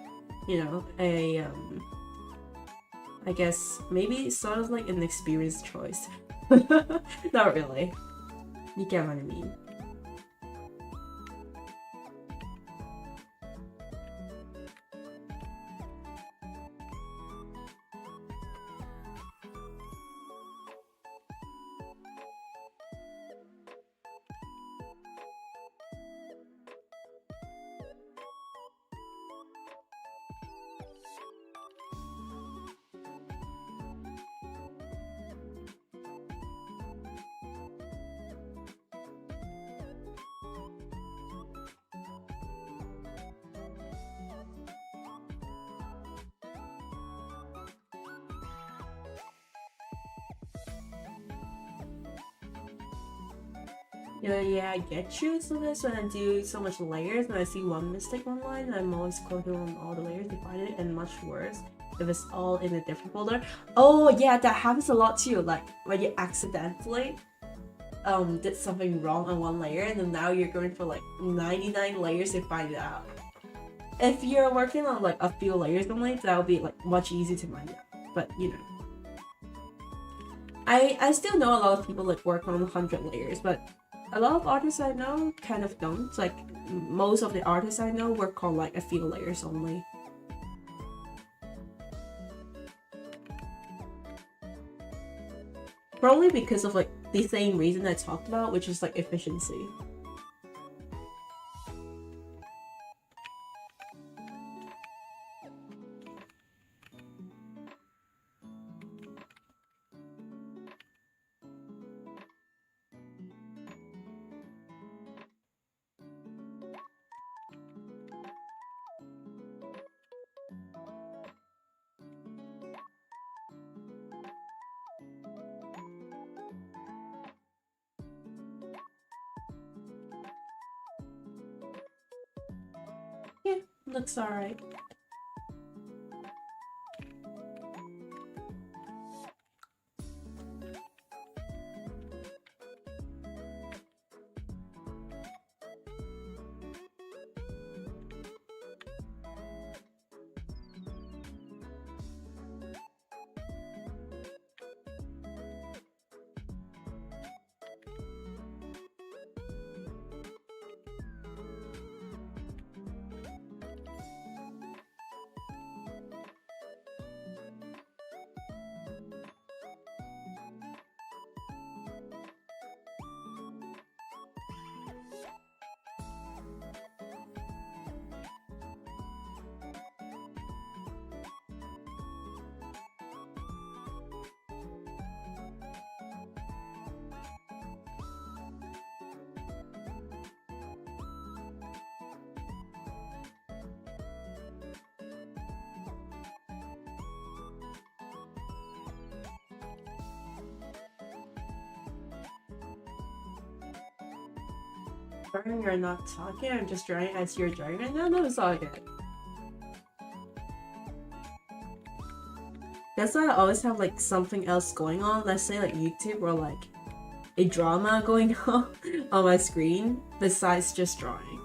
you know, a I guess maybe sort of like an experience choice. Not really. You get what I mean. Yeah, I get you. Sometimes when I do so much layers and I see one mistake online, I'm always going through on all the layers to find it, and much worse if it's all in a different folder. Oh yeah, that happens a lot too. Like when you accidentally did something wrong on one layer, and then now you're going for like 99 layers to find it out. If you're working on like a few layers only, that would be like much easier to find out. But you know, I still know a lot of people like work on 100 layers, but a lot of artists I know kind of don't. Like most of the artists I know work on like a few layers only. Probably because of like the same reason I talked about, which is like efficiency. Yeah, looks alright. You're not talking, I'm just drawing as you're drawing right now. No, it's all good. That's why I always have like something else going on. Let's say like YouTube or like a drama going on my screen besides just drawing.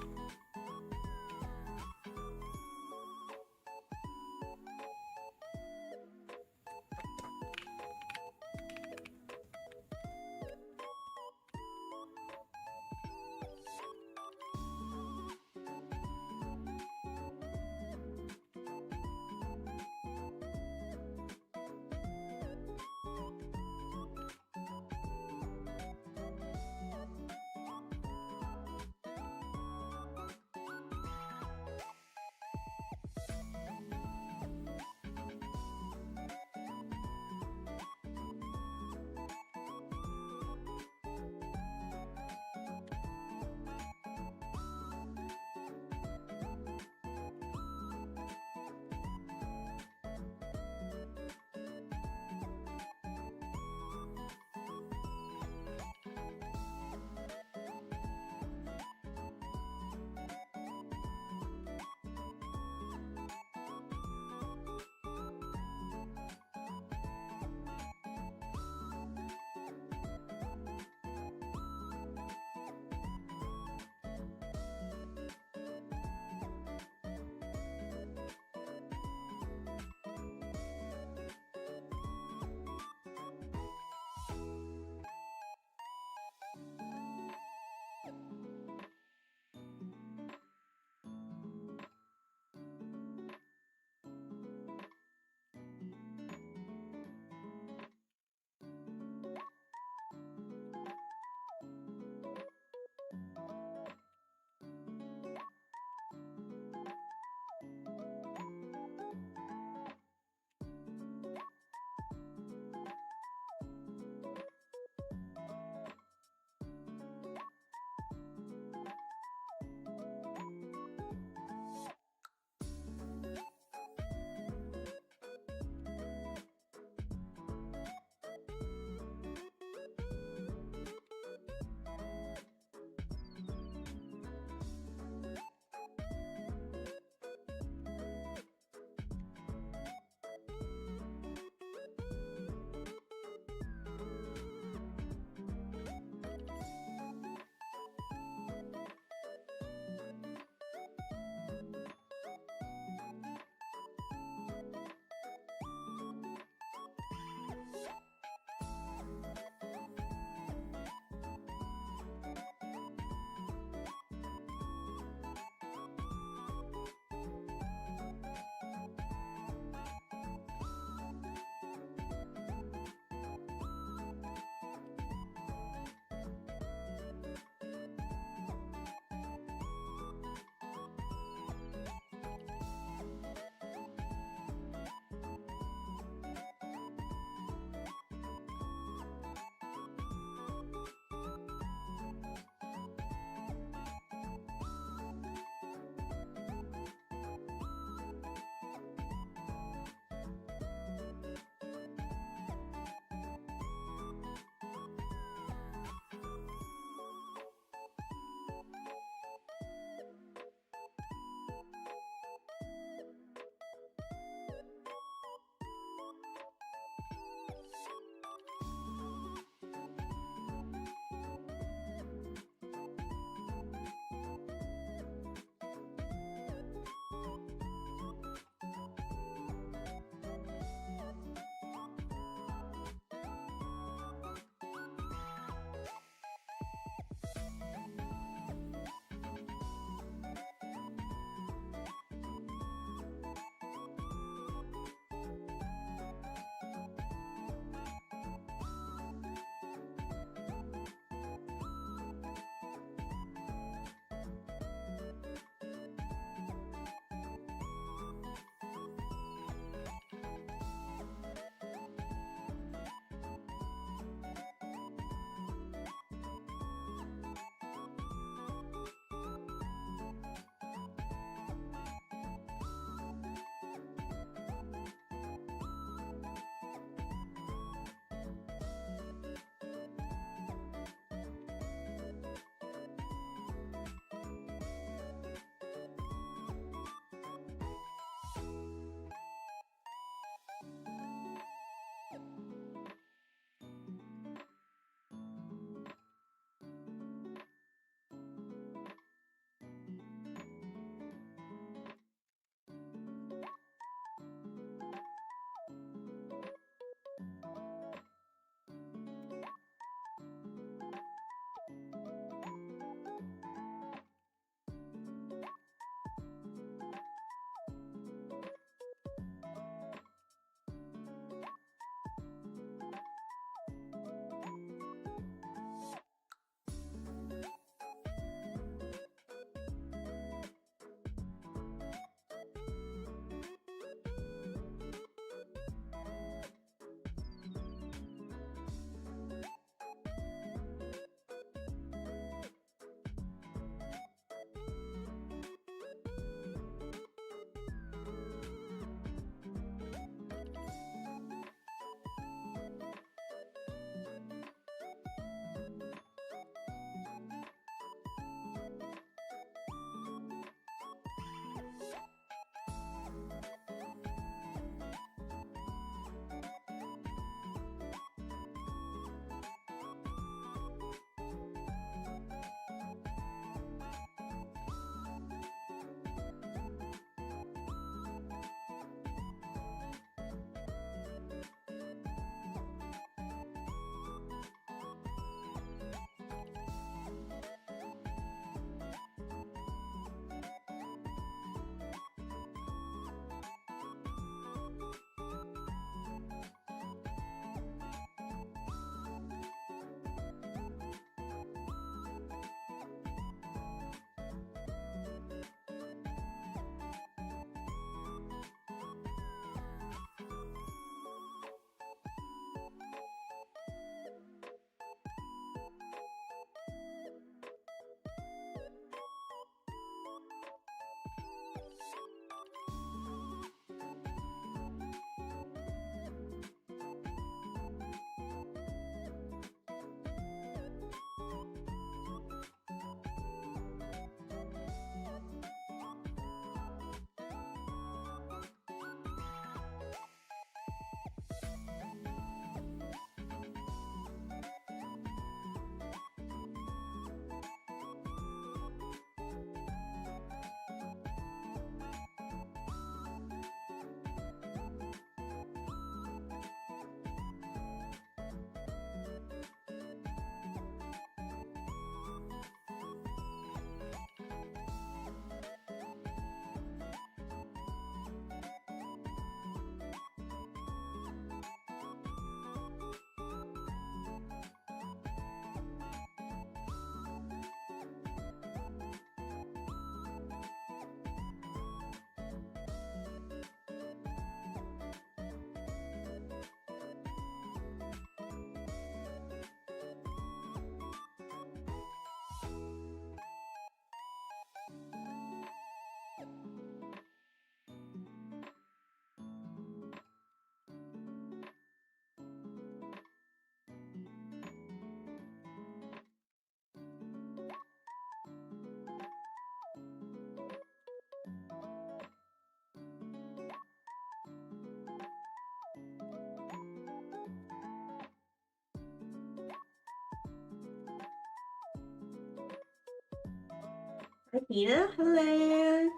Hi, Tina. Hello.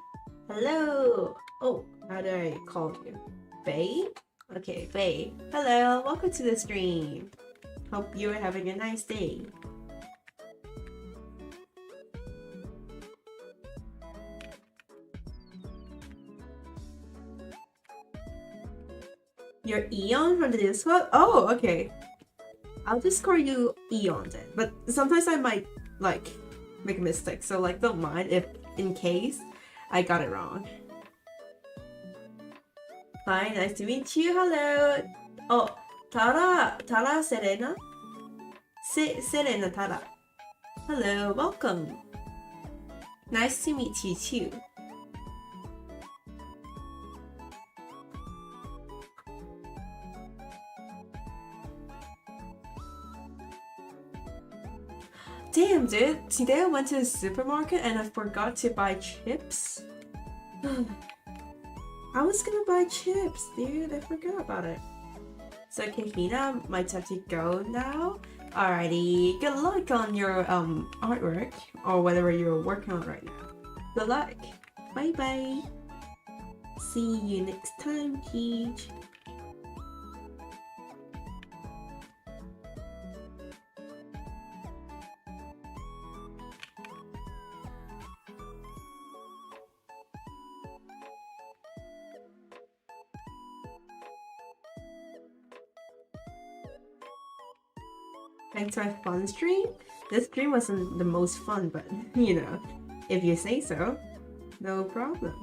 Hello. Oh, how do I call you? Faye? Okay, Faye. Hello. Welcome to the stream. Hope you're having a nice day. You're Eon from the Discord? Oh, okay. I'll just call you Eon then. But sometimes I might, like, make a mistake. So, like, don't mind if, in case, I got it wrong. Hi, nice to meet you. Hello. Oh, Tara Serena? Serena Tara. Hello, welcome. Nice to meet you too. Damn, dude. Today I went to the supermarket and I forgot to buy chips. I was gonna buy chips, dude. I forgot about it. So Kahina might have to go now. Alrighty, good luck on your artwork or whatever you're working on right now. Good luck. Bye bye. See you next time, Peach. Thanks for a fun stream. This stream wasn't the most fun, but you know, if you say so, no problem.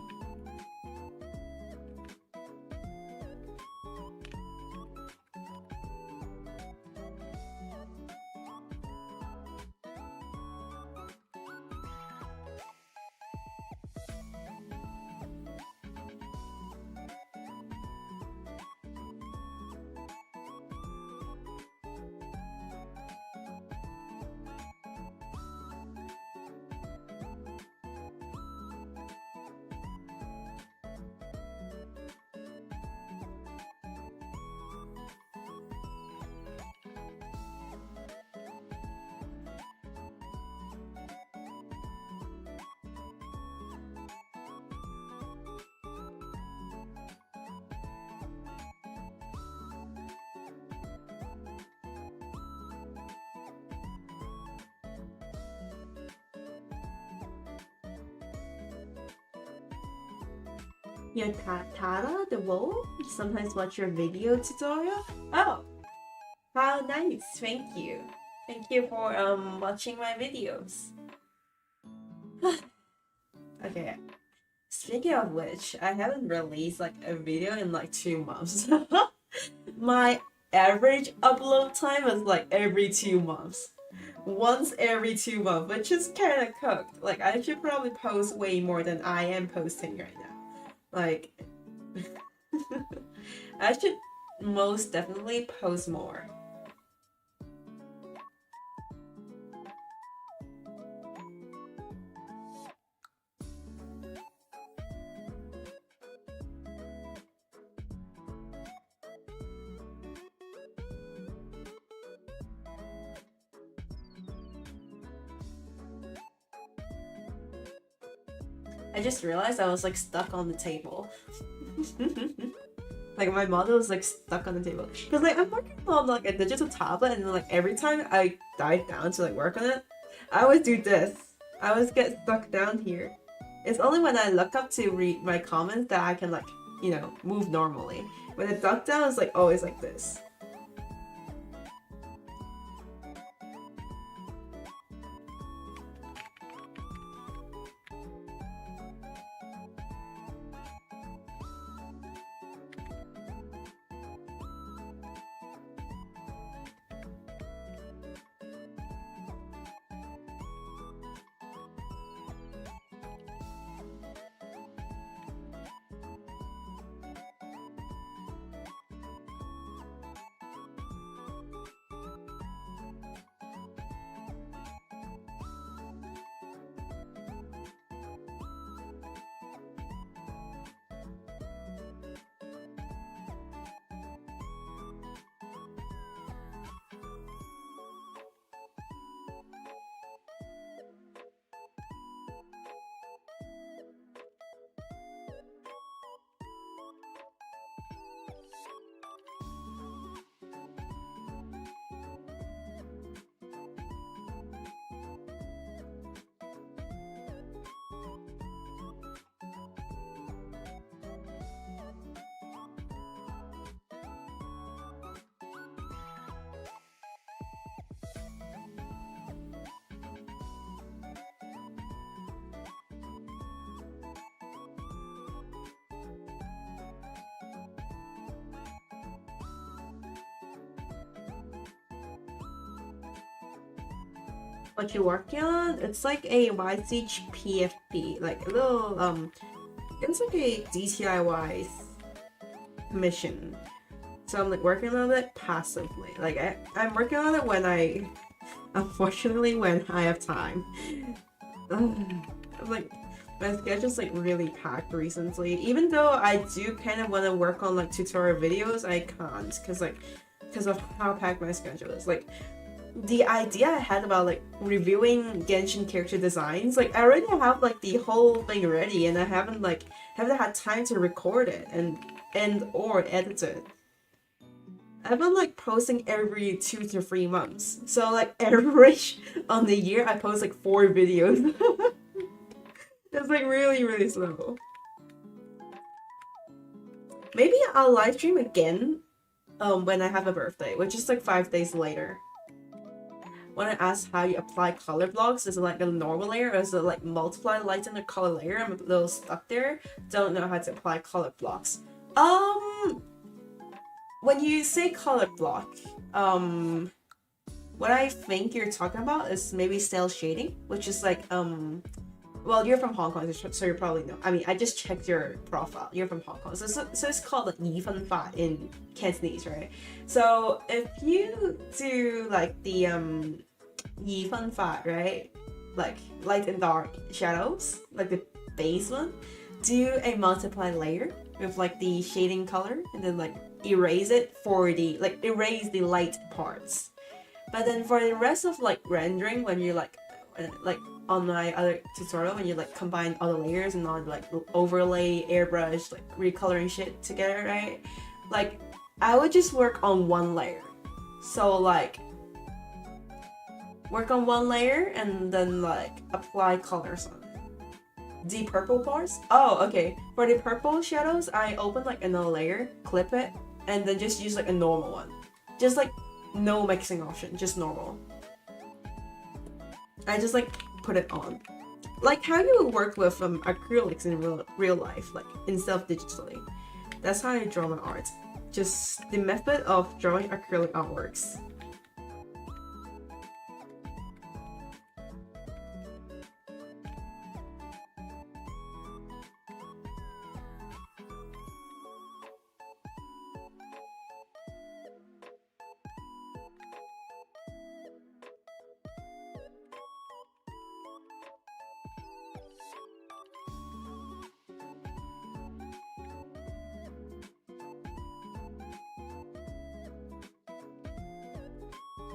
Your Tara, the wolf, sometimes watch your video tutorial. Oh, how nice! Thank you. Thank you for watching my videos. Okay. Speaking of which, I haven't released like a video in like 2 months. My average upload time is like every 2 months. Once every 2 months, which is kind of cooked. Like I should probably post way more than I am posting right now. Like, I should most definitely post more. I just realized I was like stuck on the table. Like my model was like stuck on the table. Cause like I'm working on like a digital tablet and like every time I dive down to like work on it, I always do this. I always get stuck down here. It's only when I look up to read my comments that I can like, you know, move normally. When I duck down, it's like always like this. what you're working on. It's like a YCH PFP, like a little it's like a DTIY mission. So I'm like working on it passively. Like I'm working on it when unfortunately when I have time. Like my schedule's like really packed recently. Even though I do kind of want to work on like tutorial videos, I can't because of how packed my schedule is. Like the idea I had about like reviewing Genshin character designs, like I already have like the whole thing ready, and I haven't had time to record it and or edit it. I've been like posting every 2 to 3 months, so like average on the year I post like 4 videos. It's like really slow. Maybe I'll live stream again when I have a birthday, which is like 5 days later. When I asked how you apply color blocks, is it like a normal layer or is it like multiply light in the color layer? I'm a little stuck there. Don't know how to apply color blocks. When you say color block, what I think you're talking about is maybe cell shading, which is like well, you're from Hong Kong, so you probably know. I mean, I just checked your profile. You're from Hong Kong, so it's called like 二分法 in Cantonese, right? So if you do like the 二分法, right? Like light and dark shadows, like the base one, do a multiply layer with like the shading color, and then like erase it for the erase the light parts. But then for the rest of like rendering, when you like on my other tutorial, when you like combine all the layers and all like overlay, airbrush, like recoloring shit together, right? Like I would just work on one layer. So like work on one layer and then like apply colors on it. The purple parts? Oh, okay. For the purple shadows, I open like another layer, clip it, and then just use like a normal one. Just like no mixing option, just normal. I just like put it on. Like how you would work with acrylics in real life, like instead of digitally. That's how I draw my art. Just the method of drawing acrylic artworks.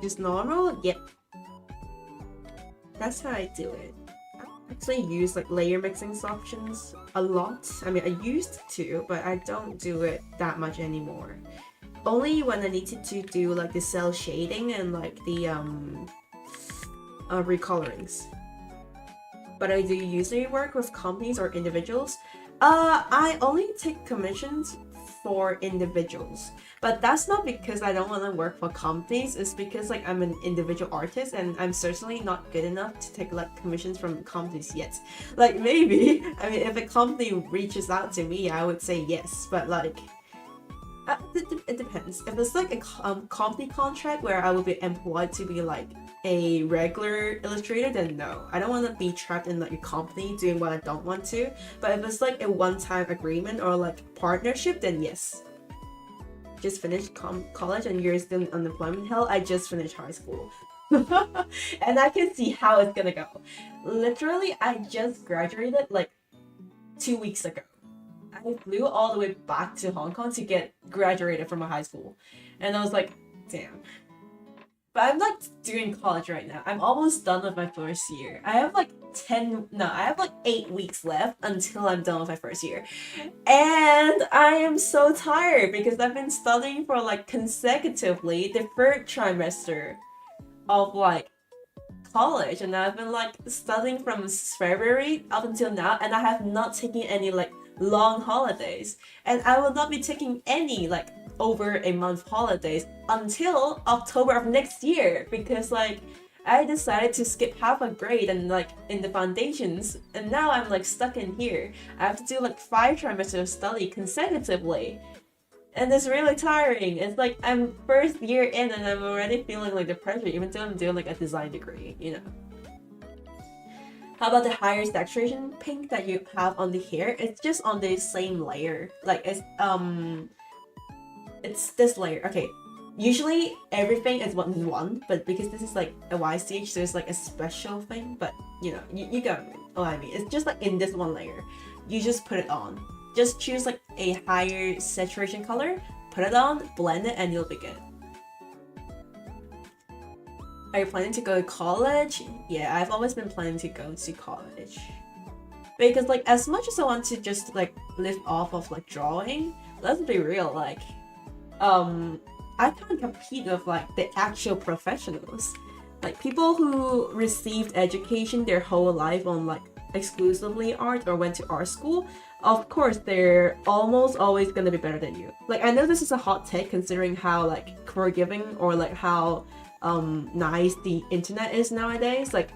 Just normal? Yep. That's how I do it. I actually use like layer mixing options a lot. I mean, I used to, but I don't do it that much anymore. Only when I needed to do like the cell shading and like the recolorings. But I do usually work with companies or individuals. I only take commissions for individuals, but that's not because I don't want to work for companies. It's because like I'm an individual artist and I'm certainly not good enough to take like commissions from companies yet. Like maybe, I mean, if a company reaches out to me, I would say yes, but like it depends. If it's like a company contract where I will be employed to be like a regular illustrator, then no. I don't want to be trapped in like a company doing what I don't want to. But if it's like a one-time agreement or like partnership, then yes. Just finished college and you're still in unemployment hell. I just finished high school. And I can see how it's gonna go. Literally, I just graduated like 2 weeks ago. I flew all the way back to Hong Kong to get graduated from my high school. And I was like, damn. But I'm like doing college right now. I'm almost done with my first year. I have like 8 weeks left until I'm done with my first year. And I am so tired because I've been studying for like consecutively the third trimester of like college, and I've been like studying from February up until now, and I have not taken any like long holidays, and I will not be taking any like over a month holidays until October of next year, because like I decided to skip half a grade and like in the foundations, and now I'm like stuck in here. I have to do like 5 trimesters of study consecutively, and it's really tiring. It's like I'm first year in and I'm already feeling like the pressure, even though I'm doing like a design degree, you know. How about the higher saturation pink that you have on the hair? It's just on the same layer. Like it's this layer. Okay. Usually everything is one, but because this is like a YCH, so it's like a special thing. But you know, you got what I mean. It's just like in this one layer. You just put it on. Just choose like a higher saturation color, put it on, blend it, and you'll be good. Are you planning to go to college? Yeah, I've always been planning to go to college. Because like as much as I want to just like live off of like drawing, let's be real, like I can't compete with like the actual professionals. Like people who received education their whole life on like exclusively art or went to art school, of course they're almost always gonna be better than you. Like I know this is a hot take considering how like forgiving or like how nice the internet is nowadays, like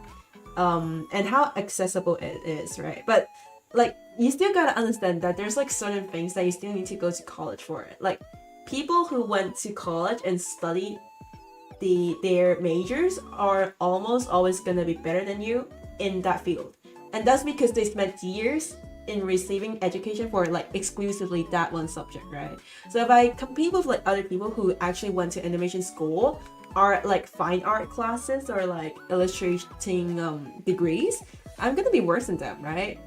and how accessible it is, right? But like you still gotta understand that there's like certain things that you still need to go to college for it. Like people who went to college and studied their majors are almost always gonna be better than you in that field. And that's because they spent years in receiving education for like exclusively that one subject, right? So if I compete with like other people who actually went to animation school, are like fine art classes or like illustrating degrees, I'm gonna be worse than them, right?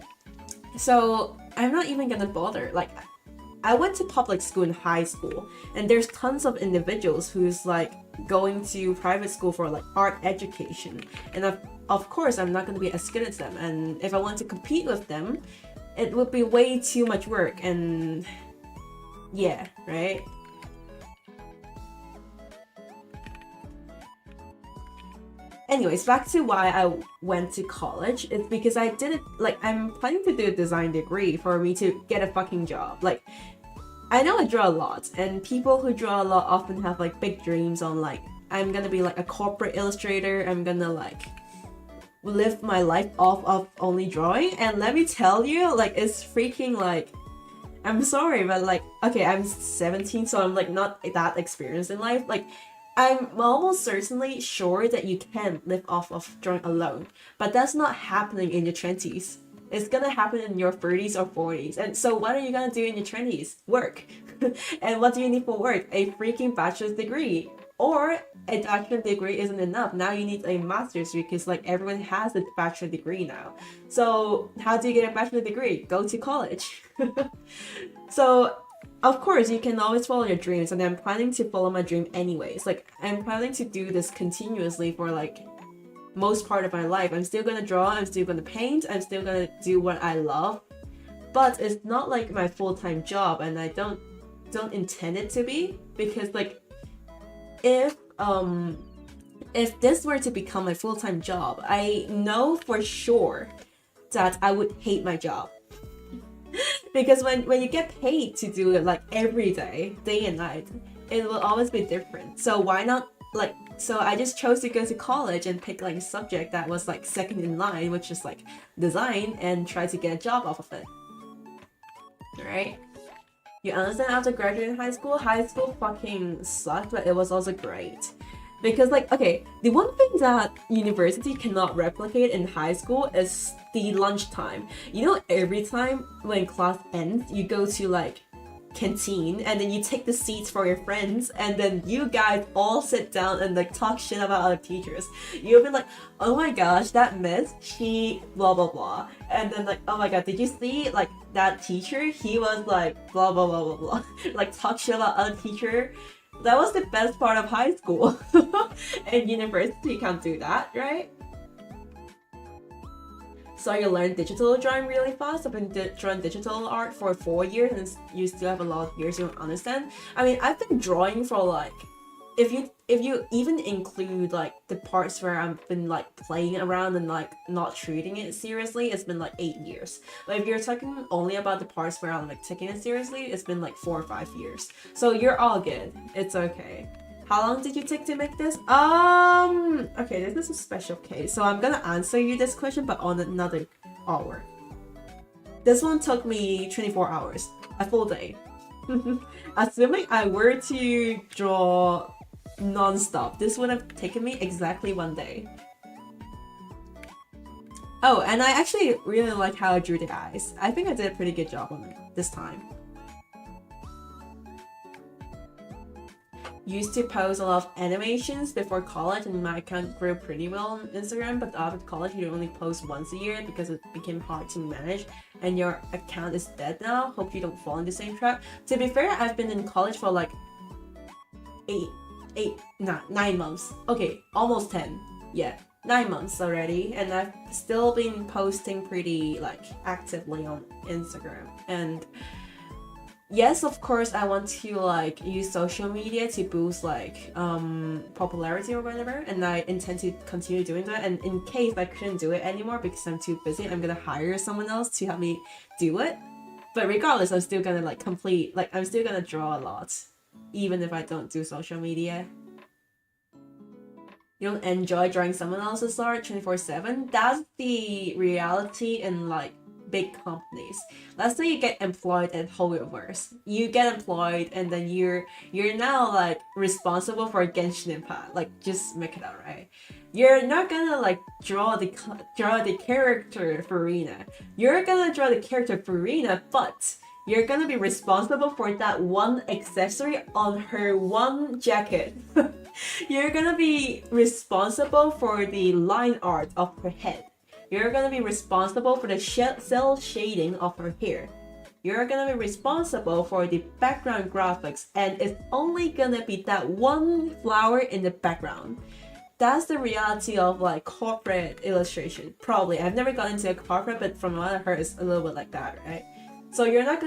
So I'm not even gonna bother. Like I went to public school in high school, and there's tons of individuals who's like going to private school for like art education, and of course I'm not gonna be as good as them, and if I want to compete with them, it would be way too much work, and yeah, right? Anyways, back to why I went to college. It's because I did it, like, I'm planning to do a design degree for me to get a fucking job. Like, I know I draw a lot, and people who draw a lot often have, like, big dreams on, like, I'm gonna be, like, a corporate illustrator, I'm gonna, like, live my life off of only drawing. And let me tell you, like, it's freaking, like, I'm sorry, but, like, okay, I'm 17, so I'm, like, not that experienced in life. Like, I'm almost certainly sure that you can live off of drawing alone, but that's not happening in your 20s. It's gonna happen in your 30s or 40s. And so what are you gonna do in your 20s? Work. And what do you need for work? A freaking bachelor's degree. Or a bachelor's degree isn't enough. Now you need a master's because like everyone has a bachelor's degree now. So how do you get a bachelor's degree? Go to college. So of course, you can always follow your dreams, and I'm planning to follow my dream anyways. Like, I'm planning to do this continuously for, like, most part of my life. I'm still gonna draw, I'm still gonna paint, I'm still gonna do what I love. But it's not, like, my full-time job, and I don't intend it to be. Because, like, if this were to become my full-time job, I know for sure that I would hate my job. Because when you get paid to do it like every day and night, it will always be different. So why not, like, so I just chose to go to college and pick like a subject that was like second in line, which is like design, and try to get a job off of it. Right? You understand, after graduating high school fucking sucked, but it was also great. Because like, okay, the one thing that university cannot replicate in high school is the lunchtime. You know, every time when class ends, you go to like canteen and then you take the seats for your friends, and then you guys all sit down and like talk shit about other teachers. You'll be like, oh my gosh, that miss, she blah blah blah. And then like, oh my god, did you see like that teacher? He was like blah blah blah blah blah. Like talk shit about other teacher. That was the best part of high school. And university can't do that, right? So you learn digital drawing really fast. I've been drawing digital art for 4 years, and you still have a lot of years you don't understand. I mean, I've been drawing for like, if you even include like the parts where I've been like playing around and like not treating it seriously, it's been like 8 years. But if you're talking only about the parts where I'm like taking it seriously, it's been like 4 or 5 years. So you're all good. It's okay. How long did you take to make this? Okay, this is a special case. So I'm gonna answer you this question, but on another hour. This one took me 24 hours, a full day. Assuming I were to draw non-stop, this would have taken me exactly 1 day. Oh, and I actually really like how I drew the eyes. I think I did a pretty good job on it this time. Used to post a lot of animations before college, and my account grew pretty well on Instagram, but after college you only post once a year because it became hard to manage, and your account is dead now. Hope you don't fall in the same trap. To be fair, I've been in college for like 9 months. Okay, almost 10. Yeah, 9 months already, and I've still been posting pretty like actively on Instagram. And yes, of course, I want to like use social media to boost like popularity or whatever, and I intend to continue doing that. And in case I couldn't do it anymore because I'm too busy, I'm gonna hire someone else to help me do it. But regardless, I'm still gonna like I'm still gonna draw a lot, even if I don't do social media. You don't enjoy drawing someone else's art 24/7? That's the reality in like big companies. Let's say you get employed at Hoyoverse. You get employed and then you're now like responsible for Genshin Impact. Like just make it out, right? You're not gonna like draw the character for Rina. You're gonna draw the character for Rina, but you're gonna be responsible for that one accessory on her one jacket. You're gonna be responsible for the line art of her head. You're gonna be responsible for the cell shading of her hair. You're gonna be responsible for the background graphics, and it's only gonna be that one flower in the background. That's the reality of like corporate illustration. Probably. I've never gone into a corporate, but from what I heard, it's a little bit like that, right? So you're not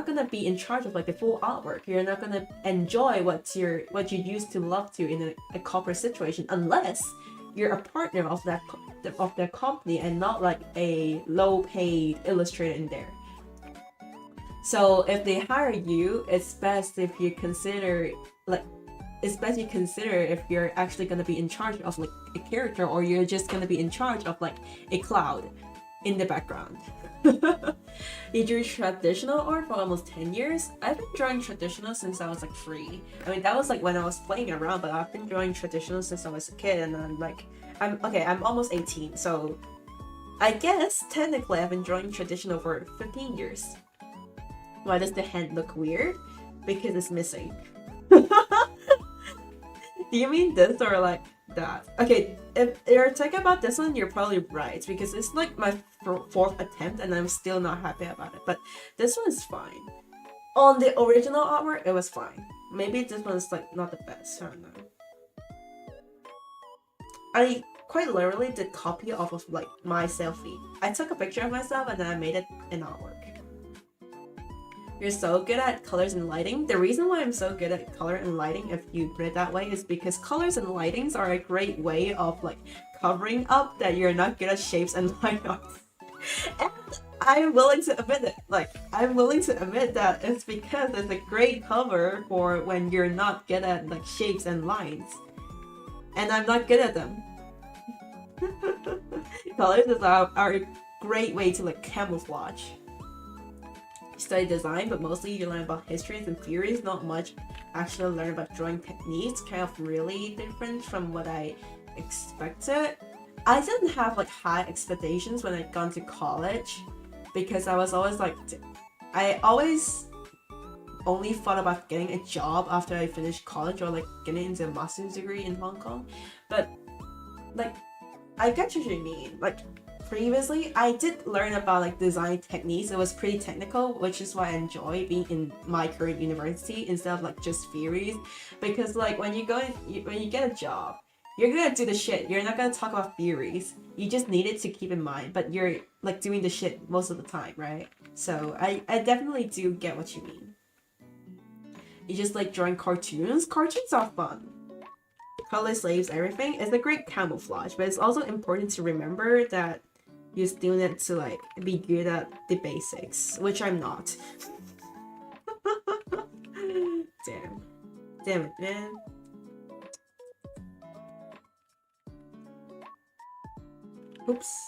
gonna be in charge of like the full artwork. You're not gonna enjoy what you used to love to in a corporate situation unless you're a partner of that company and not like a low paid illustrator in there. So if they hire you, it's best if you consider if you're actually gonna be in charge of like a character, or you're just gonna be in charge of like a cloud in the background. You drew traditional art for almost 10 years. I've been drawing traditional since I was like 3. I mean, that was like when I was playing around, but I've been drawing traditional since I was a kid, and I'm almost 18, so I guess technically I've been drawing traditional for 15 years. Why does the hand look weird? Because it's missing. Do you mean this or like that? Okay, if you're talking about this one, you're probably right, because it's like my 4th attempt and I'm still not happy about it, but this one is fine. On the original artwork, it was fine. Maybe this one's like not the best, I don't know. I quite literally did copy off of like my selfie. I took a picture of myself and then I made it an artwork. You're so good at colors and lighting. The reason why I'm so good at color and lighting, if you put it that way, is because colors and lightings are a great way of like covering up that you're not good at shapes and line art. And I'm willing to admit it. Like, I'm willing to admit that it's because it's a great cover for when you're not good at like shapes and lines. And I'm not good at them. Colors are a great way to like camouflage. Study design, but mostly you learn about histories and theories, not much actually learn about drawing techniques. Kind of really different from what I expected. I didn't have like high expectations when I got to college, because I was always like, I always only thought about getting a job after I finished college, or like getting into a master's degree in Hong Kong. But like, I get what you mean. Like, previously, I did learn about like design techniques. It was pretty technical, which is why I enjoy being in my current university instead of like just theories. Because like when you get a job, you're gonna do the shit. You're not gonna talk about theories. You just need it to keep in mind, but you're like doing the shit most of the time, right? So I definitely do get what you mean. You just like drawing cartoons? Cartoons are fun. Color slaves everything. It's a great camouflage, but it's also important to remember that you still need to like be good at the basics, which I'm not. Damn it, man. Oops.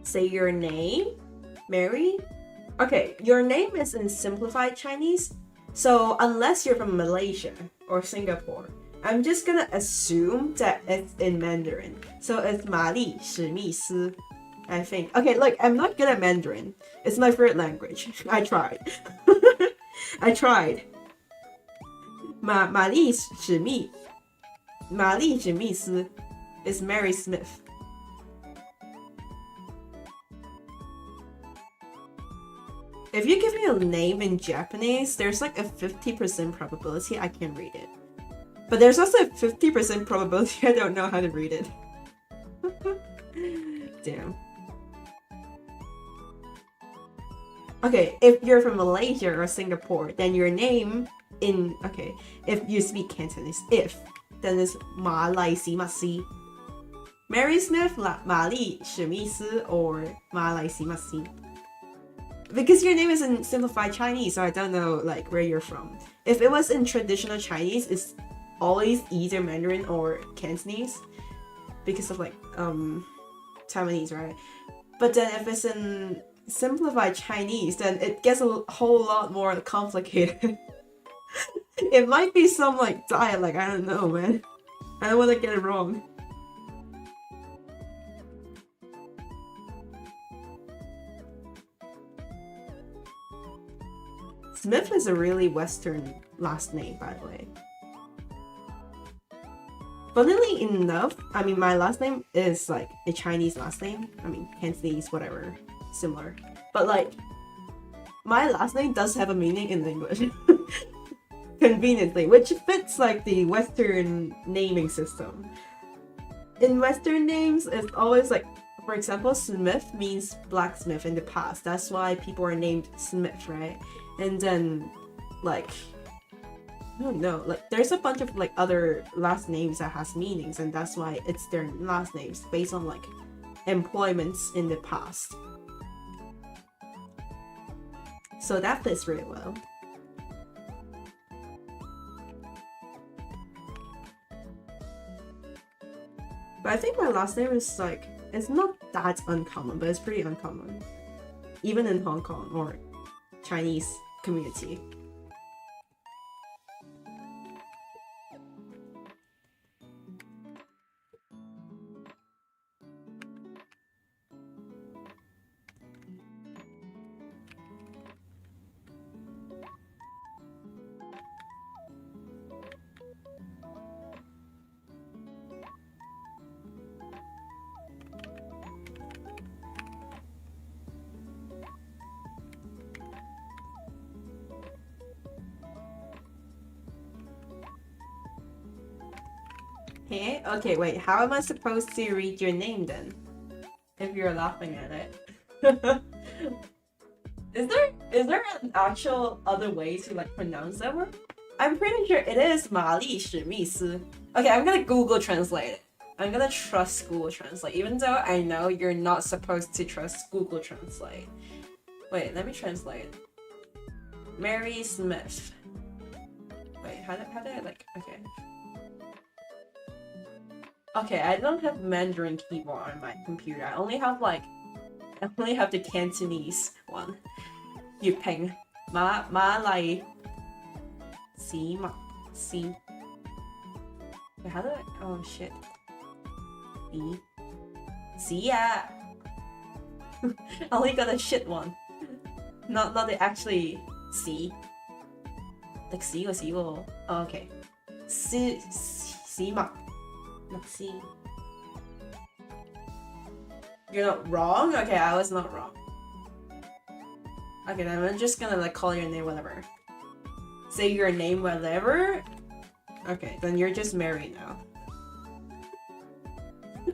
Say your name, Mary. Okay, your name is in simplified Chinese, so unless you're from Malaysia or Singapore, I'm just gonna assume that it's in Mandarin. So it's 玛丽史密斯, I think. Okay, look, I'm not good at Mandarin. It's my third language. I tried. I tried. 玛丽史密斯 is Mary Smith. If you give me a name in Japanese, there's like a 50% probability I can read it. But there's also a 50% probability I don't know how to read it. Damn. Okay, if you're from Malaysia or Singapore, then your name in... Okay, if you speak Cantonese, then it's 马来西马西. Mary Smith, 玛丽史密斯 or 马来西马西. Because your name is in simplified Chinese, so I don't know like where you're from. If it was in traditional Chinese, it's always either Mandarin or Cantonese because of like Taiwanese, right? But then if it's in simplified Chinese, then it gets a whole lot more complicated. It might be some like dialect, I don't know, man. I don't want to get it wrong. Smith is a really Western last name, by the way. Funnily enough, I mean, my last name is like a Chinese last name. I mean, Cantonese, whatever, similar. But like, my last name does have a meaning in English. Conveniently, which fits like the Western naming system. In Western names, it's always like, for example, Smith means blacksmith in the past. That's why people are named Smith, right? And then, like, I don't know, like, there's a bunch of, like, other last names that has meanings, and that's why it's their last names, based on, like, employments in the past. So that fits really well. But I think my last name is, like, it's not that uncommon, but it's pretty uncommon. Even in Hong Kong, or Chinese community. Hey, okay, wait, how am I supposed to read your name then? If you're laughing at it. Is there an actual other way to like pronounce that word? I'm pretty sure it is 玛丽史密斯. Okay, I'm gonna Google Translate it. I'm gonna trust Google Translate, even though I know you're not supposed to trust Google Translate. Wait, let me translate. Mary Smith. Wait, how did I like, okay. Okay, I don't have Mandarin keyboard on my computer. I only have the Cantonese one. You ping. Ma lai. Si. Wait, how do I? Oh shit. Si. Si yeah. I only got a shit one. Not the actually si. Like si or si or. Oh, okay. Si ma. Let's see. You're not wrong? Okay, I was not wrong. Okay, then I'm just gonna like call your name whatever. Say your name whatever? Okay, then you're just married now.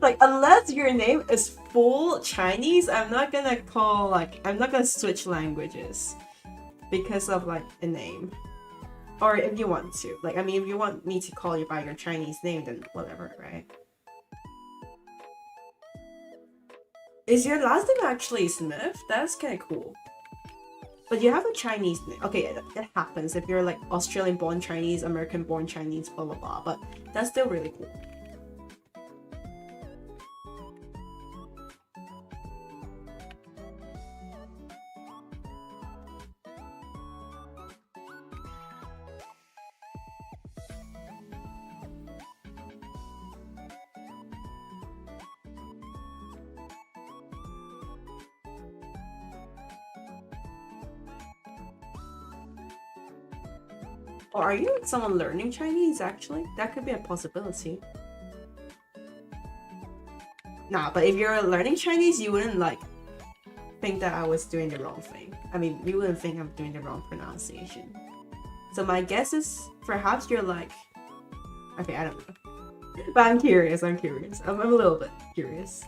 Like, unless your name is full Chinese, I'm not gonna switch languages because of like a name. Or if you want to. Like, I mean, if you want me to call you by your Chinese name, then whatever, right? Is your last name actually Smith? That's kind of cool. But you have a Chinese name. Okay, it happens if you're like Australian-born Chinese, American-born Chinese, blah, blah, blah. But that's still really cool. Or are you someone learning Chinese actually? That could be a possibility. Nah, but if you're learning Chinese, you wouldn't like think that I was doing the wrong thing. I mean, you wouldn't think I'm doing the wrong pronunciation. So my guess is perhaps you're like, okay, I don't know. But I'm curious, I'm a little bit curious.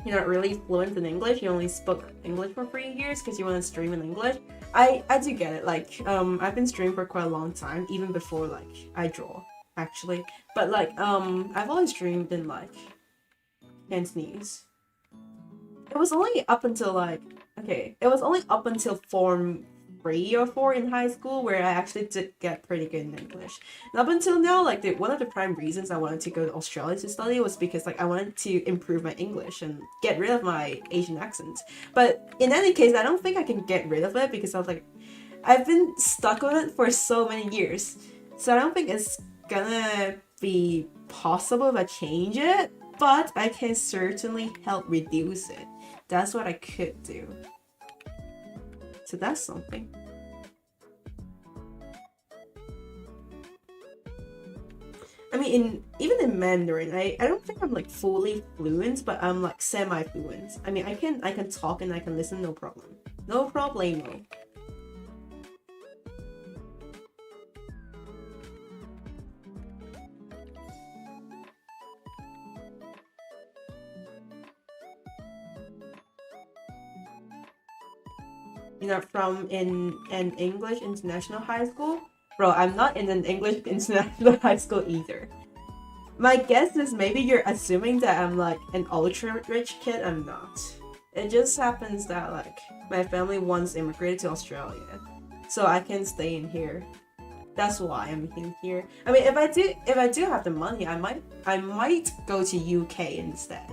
You're not really fluent in English, you only spoke English for 3 years because you want to stream in English. I do get it, like, I've been streaming for quite a long time, even before, like, I draw, actually. But, like, I've always streamed in, like, Cantonese. It was only up until, like, okay, it was only up until Form 3 or 4 in high school where I actually did get pretty good in English. And up until now, like, one of the prime reasons I wanted to go to Australia to study was because, like, I wanted to improve my English and get rid of my Asian accent. But in any case, I don't think I can get rid of it because I was like, I've been stuck with it for so many years. So I don't think it's gonna be possible if I change it, but I can certainly help reduce it. That's what I could do. So that's something. I mean, even in Mandarin, I don't think I'm like fully fluent, but I'm like semi-fluent. I mean, I can talk and I can listen, no problem. No problemo. You're not from in an English international high school? Bro, I'm not in an English international high school either. My guess is maybe you're assuming that I'm like an ultra rich kid. I'm not. It just happens that like my family once immigrated to Australia, so I can stay in here. That's why I'm in here. I mean, if I do have the money, I might go to UK instead.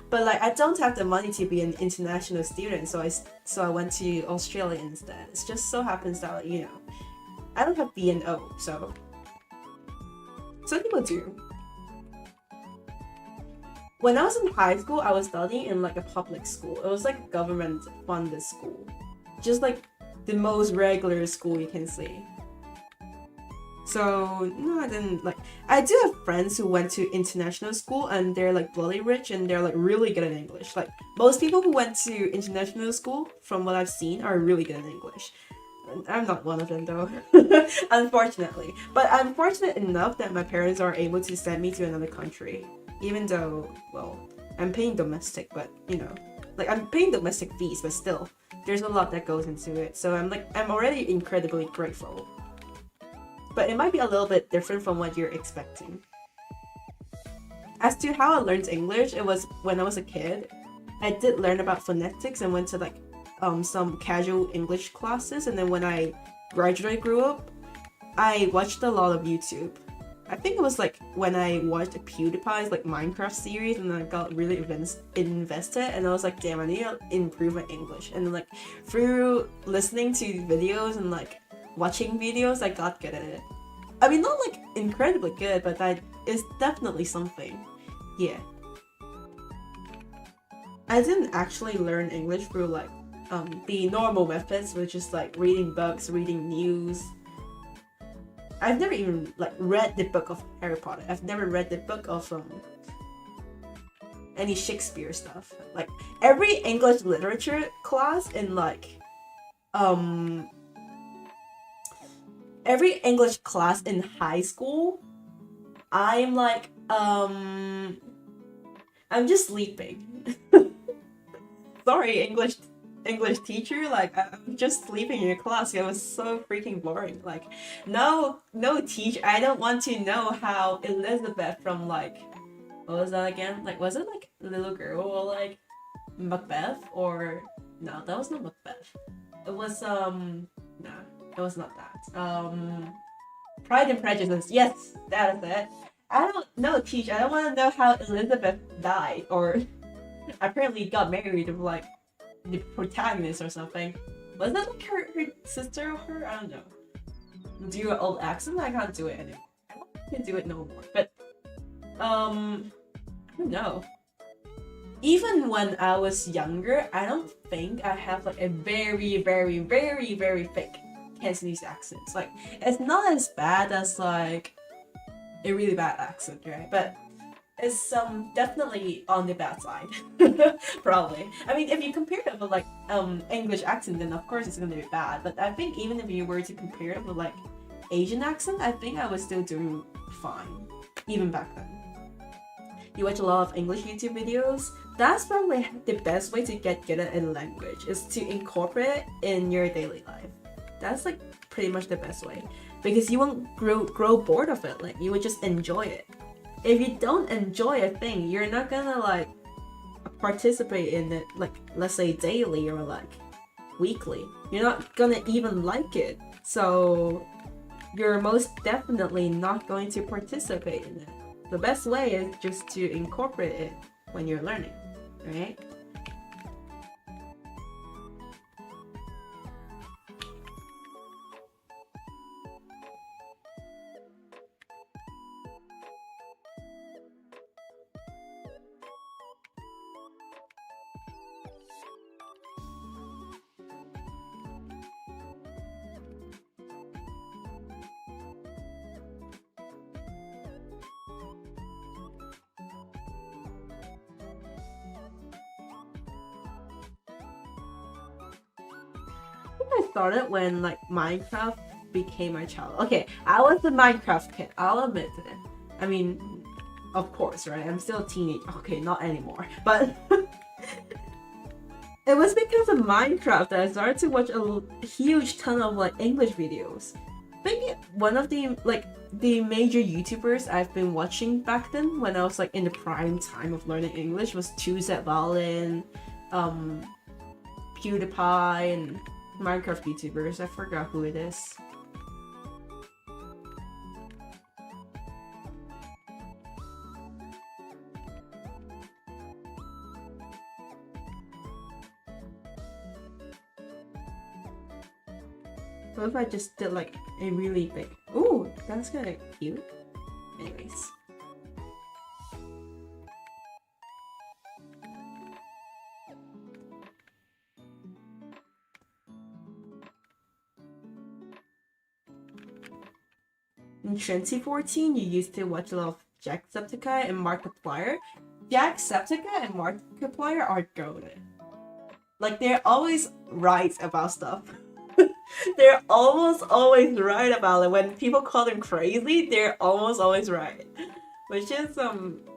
But like I don't have the money to be an international student, so I went to Australia instead. It just so happens that, you know, I don't have B&O, so some people do. When I was in high school, I was studying in like a public school. It was like a government funded school. Just like the most regular school you can see. So, no, I didn't like. I do have friends who went to international school and they're like bloody rich and they're like really good at English. Like, most people who went to international school, from what I've seen, are really good at English. I'm not one of them though, unfortunately. But I'm fortunate enough that my parents are able to send me to another country. Even though, well, I'm paying domestic, but you know, like I'm paying domestic fees, but still, there's a lot that goes into it. So I'm already incredibly grateful. But it might be a little bit different from what you're expecting. As to how I learned English, it was when I was a kid. I did learn about phonetics and went to like some casual English classes, and then when I gradually grew up, I watched a lot of YouTube. I think it was like when I watched PewDiePie's like Minecraft series and I got really invested and I was like, damn, I need to improve my English. And then like through listening to videos and like watching videos, I got good at it. I mean, not like incredibly good, but that is definitely something. Yeah. I didn't actually learn English through like the normal methods, which is like reading books, reading news. I've never even like read the book of Harry Potter. I've never read the book of any Shakespeare stuff. Like every English literature class in like every English class in high school, I'm like I'm just sleeping. Sorry, English teacher, like I'm just sleeping in your class. It was so freaking boring. Like, no teacher. I don't want to know how Elizabeth from like, what was that again? Like, was it like Little Girl or like Macbeth or no? That was not Macbeth. It was no, it was not that. Pride and Prejudice. Yes, that is it. I don't know, teacher. I don't want to know how Elizabeth died or apparently got married with like the protagonist or something. Was that like her sister or her? I don't know. Do an old accent? I can't do it anymore. I can do it no more. But I don't know. even when I was younger, I don't think I have like a very, very, very, very thick Cantonese accent. Like, it's not as bad as like a really bad accent, right? But it's definitely on the bad side, probably. I mean, if you compare it with like English accent, then of course it's gonna be bad. But I think even if you were to compare it with like Asian accent, I think I was still doing fine, even back then. You watch a lot of English YouTube videos. That's probably the best way to get good at a language, is to incorporate it in your daily life. That's like pretty much the best way, because you won't grow bored of it. Like, you would just enjoy it. If you don't enjoy a thing, you're not gonna like participate in it, like, let's say daily or like weekly. You're not gonna even like it. So you're most definitely not going to participate in it. The best way is just to incorporate it when you're learning, right? I started when like Minecraft became my child. Okay, I was the Minecraft kid. I'll admit to it. I mean, of course, right? I'm still a teenager. Okay, not anymore. But it was because of Minecraft that I started to watch a huge ton of like English videos. Maybe one of the major YouTubers I've been watching back then, when I was like in the prime time of learning English, was 2ZValin, PewDiePie, and Minecraft YouTubers. I forgot who it is. What if I just did like a really big... Ooh, that's kind of cute. Anyways. In 2014, you used to watch a lot of Jacksepticeye and Markiplier. Jacksepticeye and Markiplier are goated. Like, they're always right about stuff. They're almost always right about it. When people call them crazy, they're almost always right. Which is,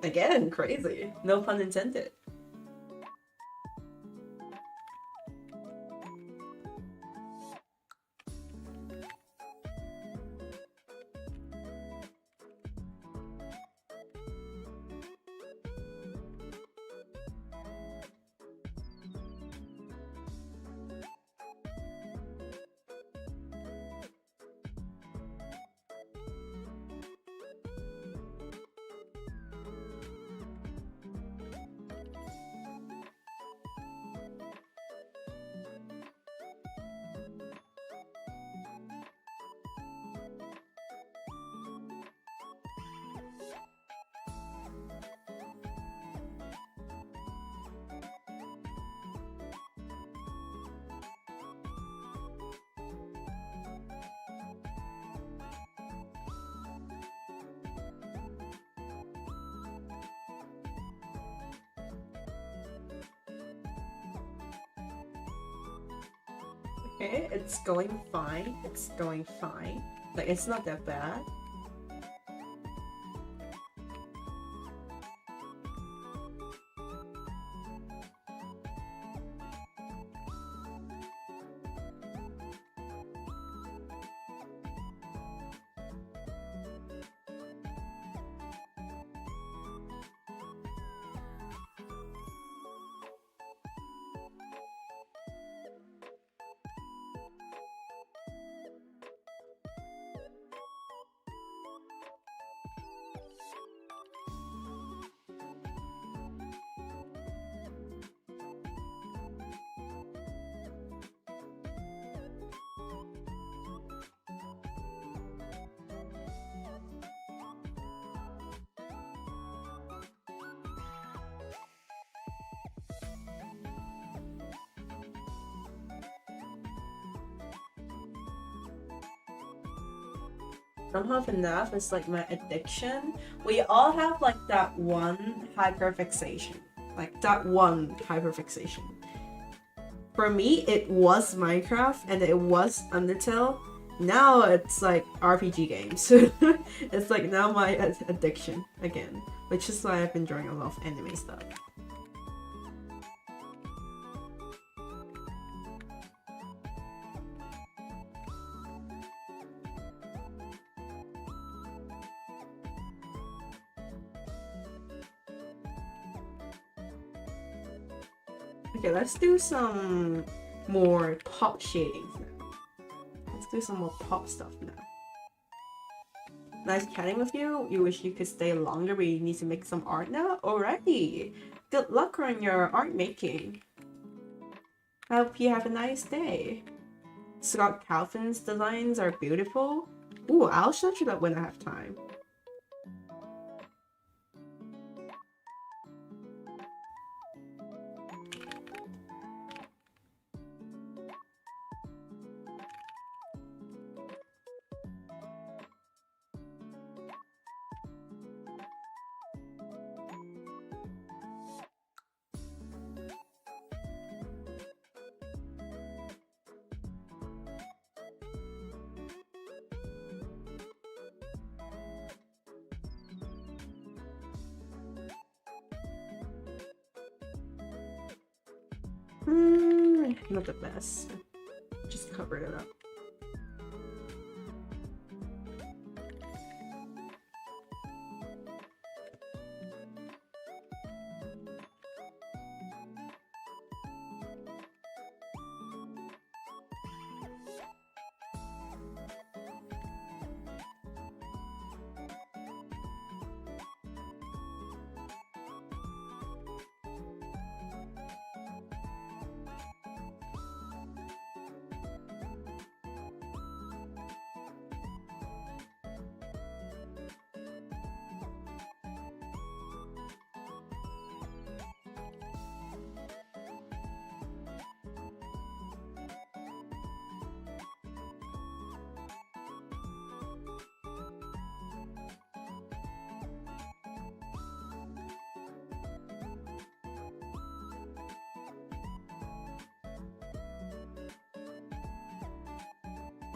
again, crazy. No pun intended. Okay, it's going fine. It's going fine. Like, it's not that bad. Somehow FNAF is like my addiction. We all have like that one hyperfixation. Like that one hyperfixation. For me, it was Minecraft and it was Undertale. Now it's like RPG games. It's like now my addiction again, which is why I've been drawing a lot of anime stuff. Okay, let's do some more pop shadings now. Let's do some more pop stuff now. Nice chatting with you. You wish you could stay longer, but you need to make some art now? Alrighty. Good luck on your art making. Hope you have a nice day. Scott Calvin's designs are beautiful. Ooh, I'll show you that when I have time. Not the best. Just covered it up.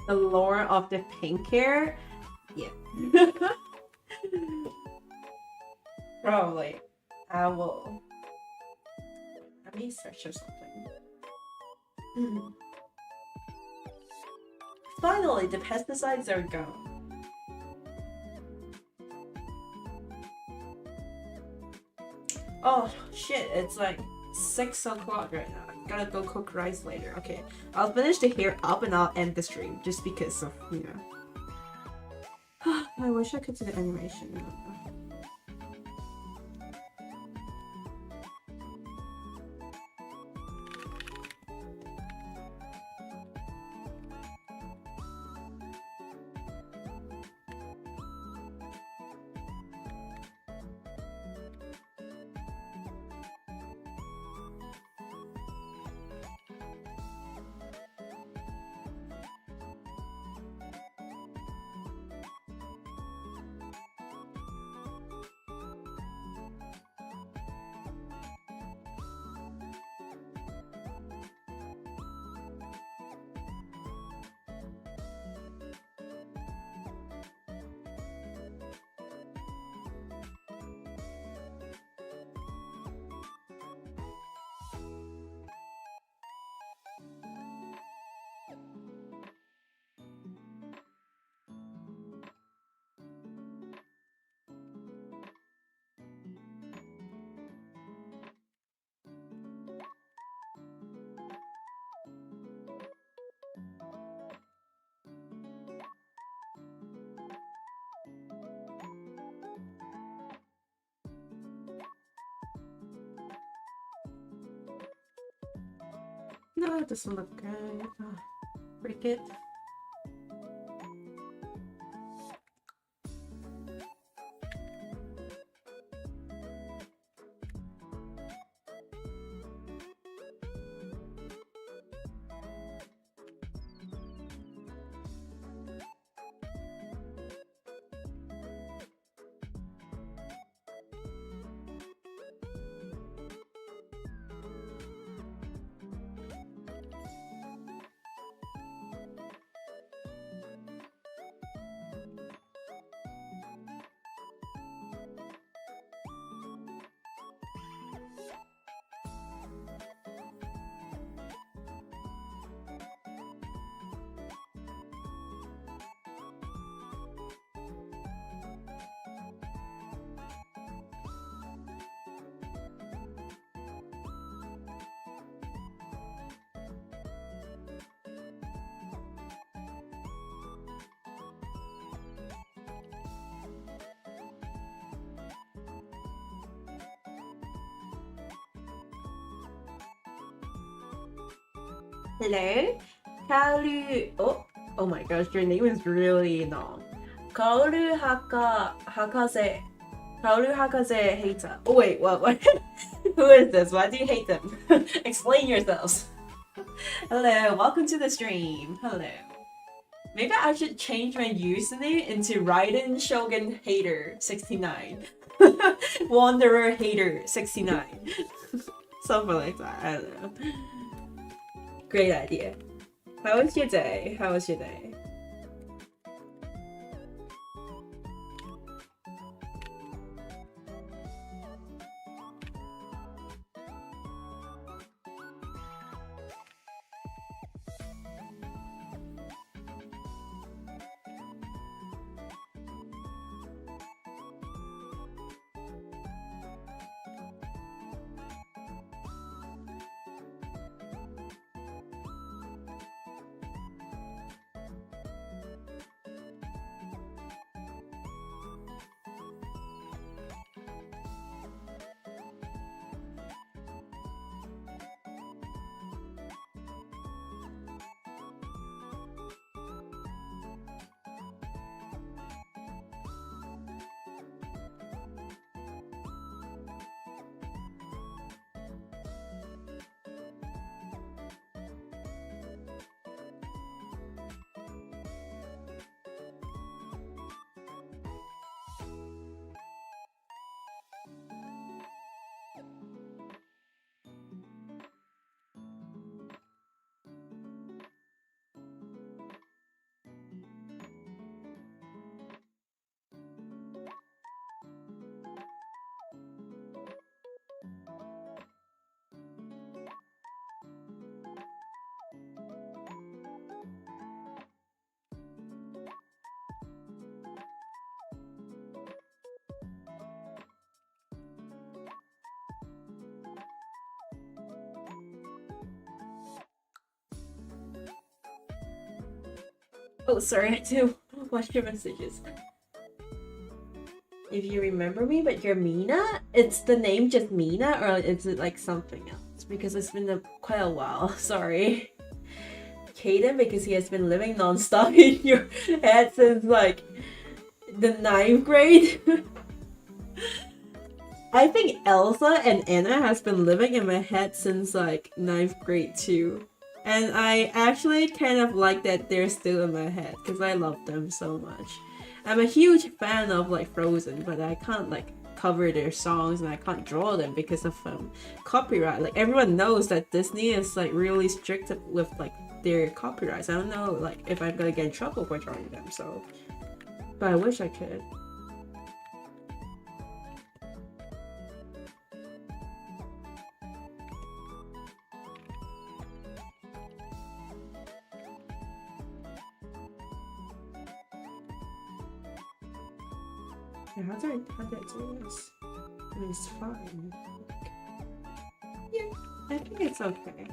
The lore of the pink hair? Yeah. Probably. I will. Let me search or something. Finally, the pesticides are gone. Oh shit, it's like 6 o'clock right now. Gotta go cook rice later. Okay, I'll finish the hair up and I'll end the stream just because of, you know. I wish I could do the animation. No, it doesn't look good. Break it. Hello? Kaoru. Oh my gosh, your name is really long. Kaoru Hakaze. Kaoru Hakaze hater. Oh wait, what? Who is this? Why do you hate them? Explain yourselves. Hello, welcome to the stream. Hello. Maybe I should change my username into Raiden Shogun Hater 69. Wanderer Hater 69. Something like that. I don't know. Great idea. How was your day? How was your day? Oh, sorry, I had to watch your messages. If you remember me, but you're Mina? It's the name just Mina, or is it like something else? Because it's been quite a while, sorry. Kaden, because he has been living non-stop in your head since like the 9th grade. I think Elsa and Anna has been living in my head since like 9th grade too. And I actually kind of like that they're still in my head because I love them so much. I'm a huge fan of like Frozen, but I can't like cover their songs and I can't draw them because of copyright. Like everyone knows that Disney is like really strict with like their copyrights. I don't know like if I'm gonna get in trouble for drawing them, so but I wish I could. Yeah, how do I do this? I mean, it's fine. Yeah, I think it's okay.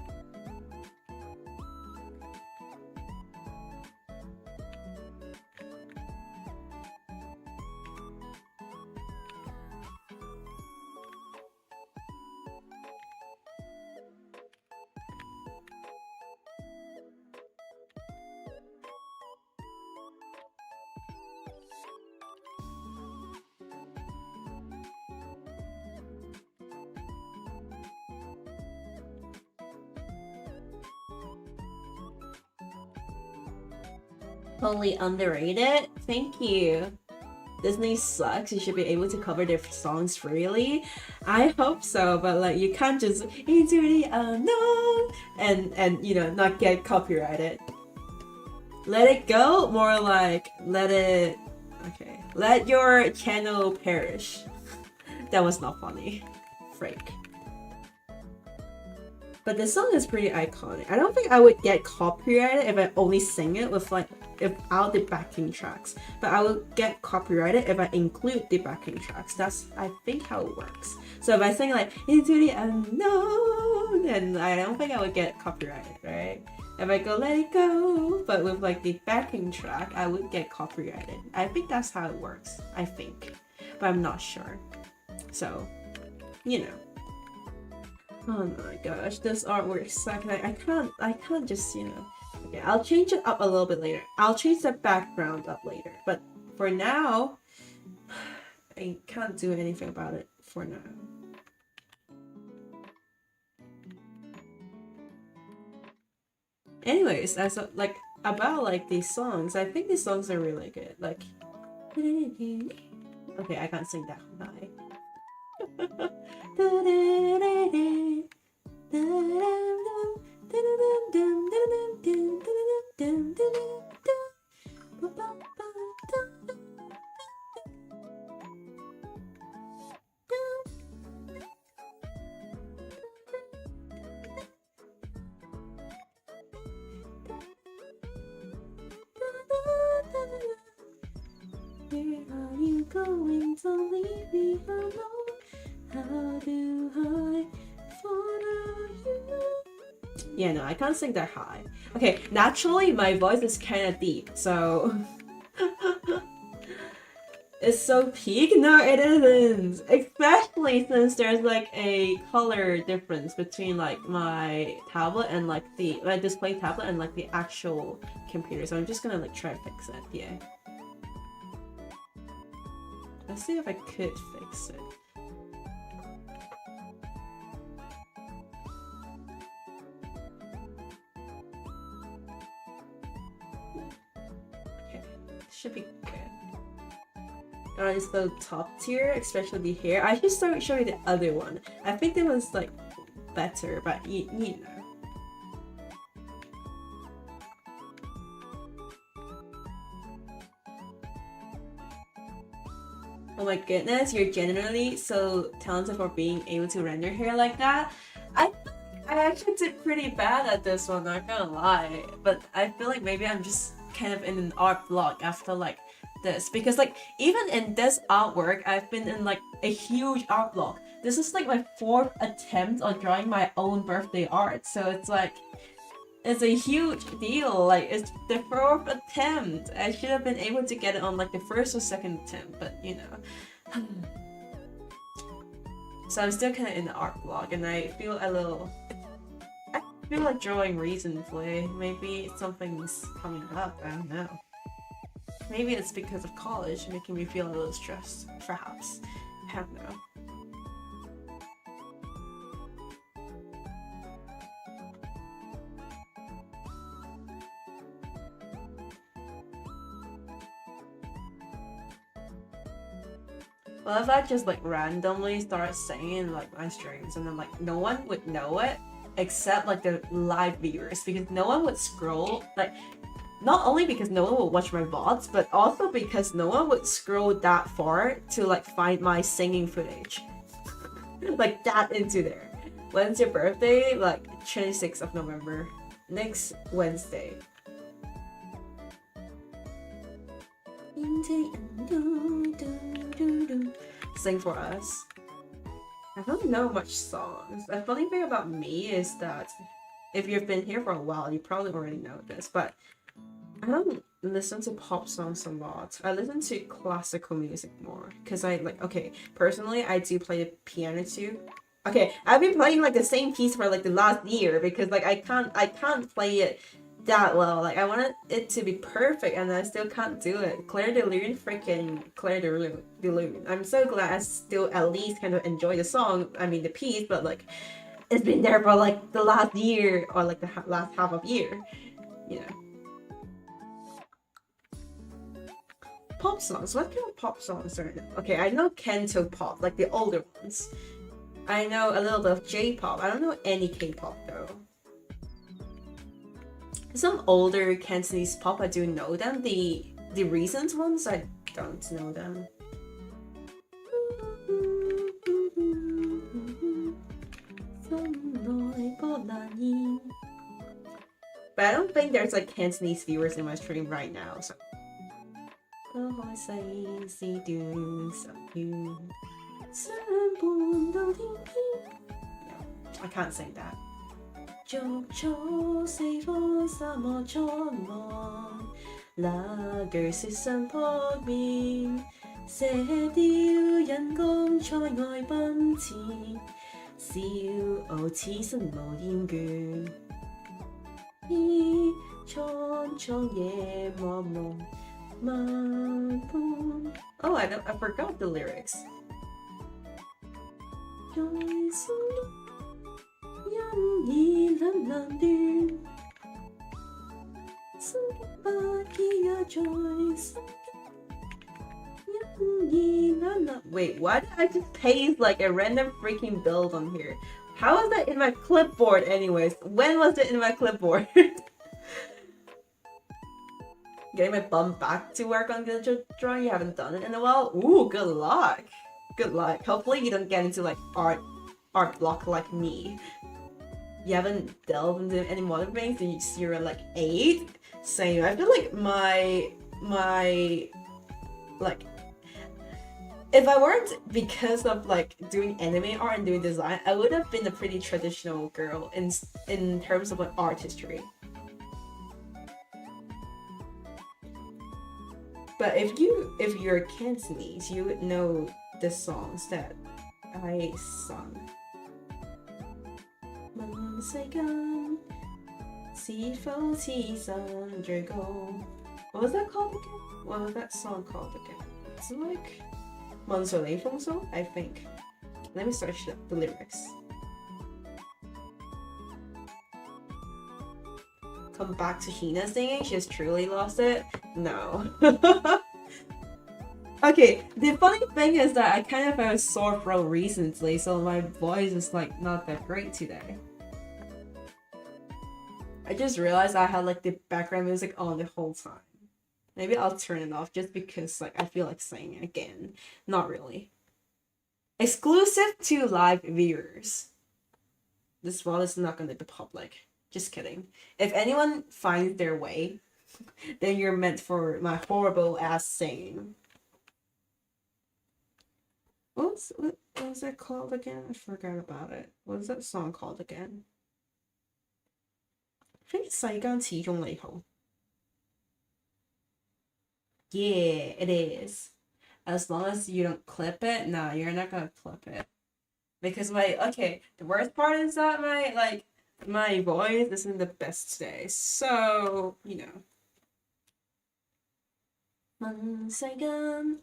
Totally underrated. Thank you. Disney sucks. You should be able to cover their songs freely. I hope so, but like you can't just into the unknown and you know not get copyrighted. Let it go, more like let it. Okay, let your channel perish. That was not funny. Freak. But the song is pretty iconic. I don't think I would get copyrighted if I only sing it with like without the backing tracks. But I would get copyrighted if I include the backing tracks. That's I think how it works. So if I sing like into the unknown, then I don't think I would get copyrighted, right? If I go let it go, but with like the backing track, I would get copyrighted. I think that's how it works. I think, but I'm not sure. So, you know. Oh my gosh, this artwork sucks. I can't just, Okay, I'll change it up a little bit later. I'll change the background up later. But for now, I can't do anything about it for now. Anyways, as like about like these songs, I think these songs are really good. Like, okay, I can't sing that high. Where are you going? Don't leave me alone. How do I follow you? Yeah, no, I can't sing that high. Okay, naturally my voice is kind of deep, so it's so peak. No, it isn't. Especially since there's like a color difference between like my tablet and like my display tablet and like the actual computer. So I'm just gonna like try to fix it. Yeah. Let's see if I could fix it. Okay, should be good. It's the top tier, especially the hair. I should start showing the other one. I think that was like better, but you know. Oh my goodness, you're genuinely so talented for being able to render hair like that. I actually did pretty bad at this one, not gonna lie. But I feel like maybe I'm just kind of in an art block after like this. Because like even in this artwork, I've been in like a huge art block. This is like my 4th attempt on drawing my own birthday art. So it's like, it's a huge deal. Like it's the 4th attempt. I should have been able to get it on like the 1st or 2nd attempt, but you know. So I'm still kind of in the art block, and I feel like drawing recently. Maybe something's coming up. I don't know. Maybe it's because of college making me feel a little stressed. Perhaps. I don't know. Well, if I just like randomly start singing like my streams and then like no one would know it except like the live viewers, because no one would scroll, like not only because no one would watch my VODs, but also because no one would scroll that far to like find my singing footage. Like that into there. When's your birthday? Like 26th of November. Next Wednesday. Sing for us. I don't know much songs. The funny thing about me is that if you've been here for a while, you probably already know this, but I don't listen to pop songs a lot. I listen to classical music more because I like, okay, personally, I do play the piano too. Okay, I've been playing like the same piece for like the last year because like I can't play it that well. Like I wanted it to be perfect and I still can't do it. Claire de Lune, freaking Claire de Lune. I'm so glad I still at least kind of enjoy the song, I mean the piece, but like it's been there for like the last year or like the last half of year, you know. Pop songs, what kind of pop songs are there? Okay, I know Kento pop, like the older ones. I know a little bit of J-pop. I don't know any K-pop though. Some older Cantonese pop, I do know them. The recent ones, I don't know them. But I don't think there's like Cantonese viewers in my stream right now, so. No, I can't sing that. 笑傲此生無厭倦，依蒼蒼夜茫茫萬般。Oh, I forgot the lyrics. 在心因已兩難斷，心不羈也在心。Wait, why did I just paste like a random freaking build on here? How is that in my clipboard anyways? When was it in my clipboard? Getting my bum back to work on digital drawing, you haven't done it in a while? Ooh, good luck. Good luck. Hopefully you don't get into like art block like me. You haven't delved into any modern things since you're like 8? Same. I feel like my like, if I weren't because of like doing anime art and doing design, I would have been a pretty traditional girl in terms of like art history. But if you're Cantonese, you would know the songs that I sung. 問世間是否此生最高? What was that called again? What was that song called again? It's like 問誰理風騷? I think. Let me search the lyrics. Come back to Hina singing? She's truly lost it? No. Okay, the funny thing is that I kind of have a sore throat recently, so my voice is like not that great today. I just realized I had like the background music on the whole time. Maybe I'll turn it off just because like I feel like singing again. Not really. Exclusive to live viewers. This one is not gonna be public. Just kidding. If anyone finds their way, then you're meant for my horrible ass singing. What was that called again? I forgot about it. What was that song called again? I think it's 世間始終你好. Yeah, it is. As long as you don't clip it, no, you're not gonna clip it. Because the worst part is that my voice isn't the best today. So, you know.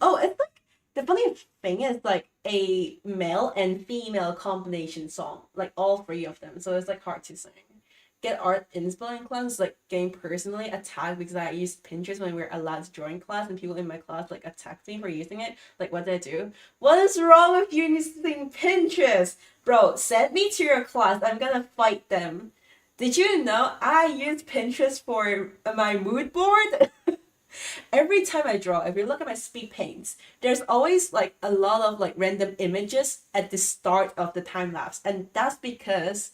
Oh, it's like, the funny thing is like a male and female combination song. Like all 3 of them. So it's like hard to sing. Get art inspo in class is like getting personally attacked because I used Pinterest when we were allowed to draw in class and people in my class like attacked me for using it. Like, what did I do? What is wrong with you using Pinterest? Bro, send me to your class. I'm gonna fight them. Did you know I use Pinterest for my mood board? Every time I draw, if you look at my speed paints, there's always like a lot of like random images at the start of the time lapse. And that's because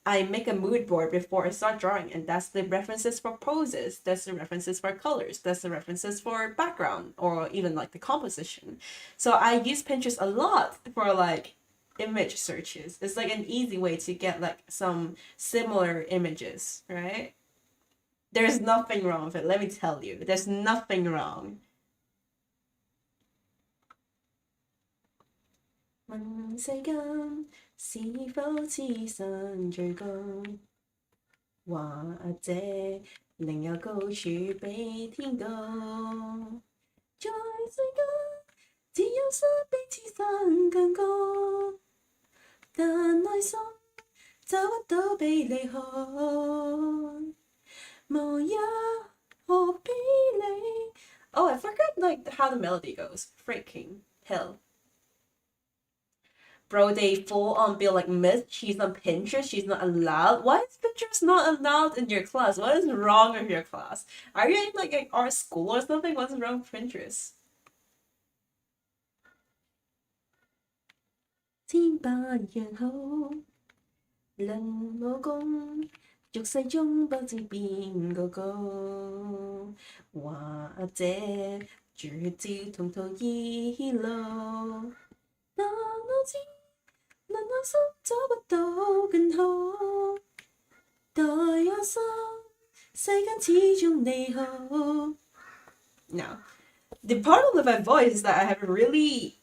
I make a mood board before I start drawing, and that's the references for poses, that's the references for colors, that's the references for background, or even like the composition. So I use Pinterest a lot for like image searches. It's like an easy way to get like some similar images, right? There's nothing wrong with it, let me tell you. There's nothing wrong. 問世間是否此生最高？或者另有高處比天高？在世間只有山比此生更高，但內心找不到比你好。無一可比你。Oh, I forgot like how the melody goes. Freaking hell. Bro, they full on be like, Miss, she's on Pinterest, she's not allowed. Why is Pinterest not allowed in your class? What is wrong with your class? Are you in like an art school or something? What's wrong with Pinterest? 千百樣好，論武功，俗世中不知邊個高，或者絕招同途異路，但我知。能內心找不到更好，待我心，世間始終你好。Now, the problem with my voice is that I have a really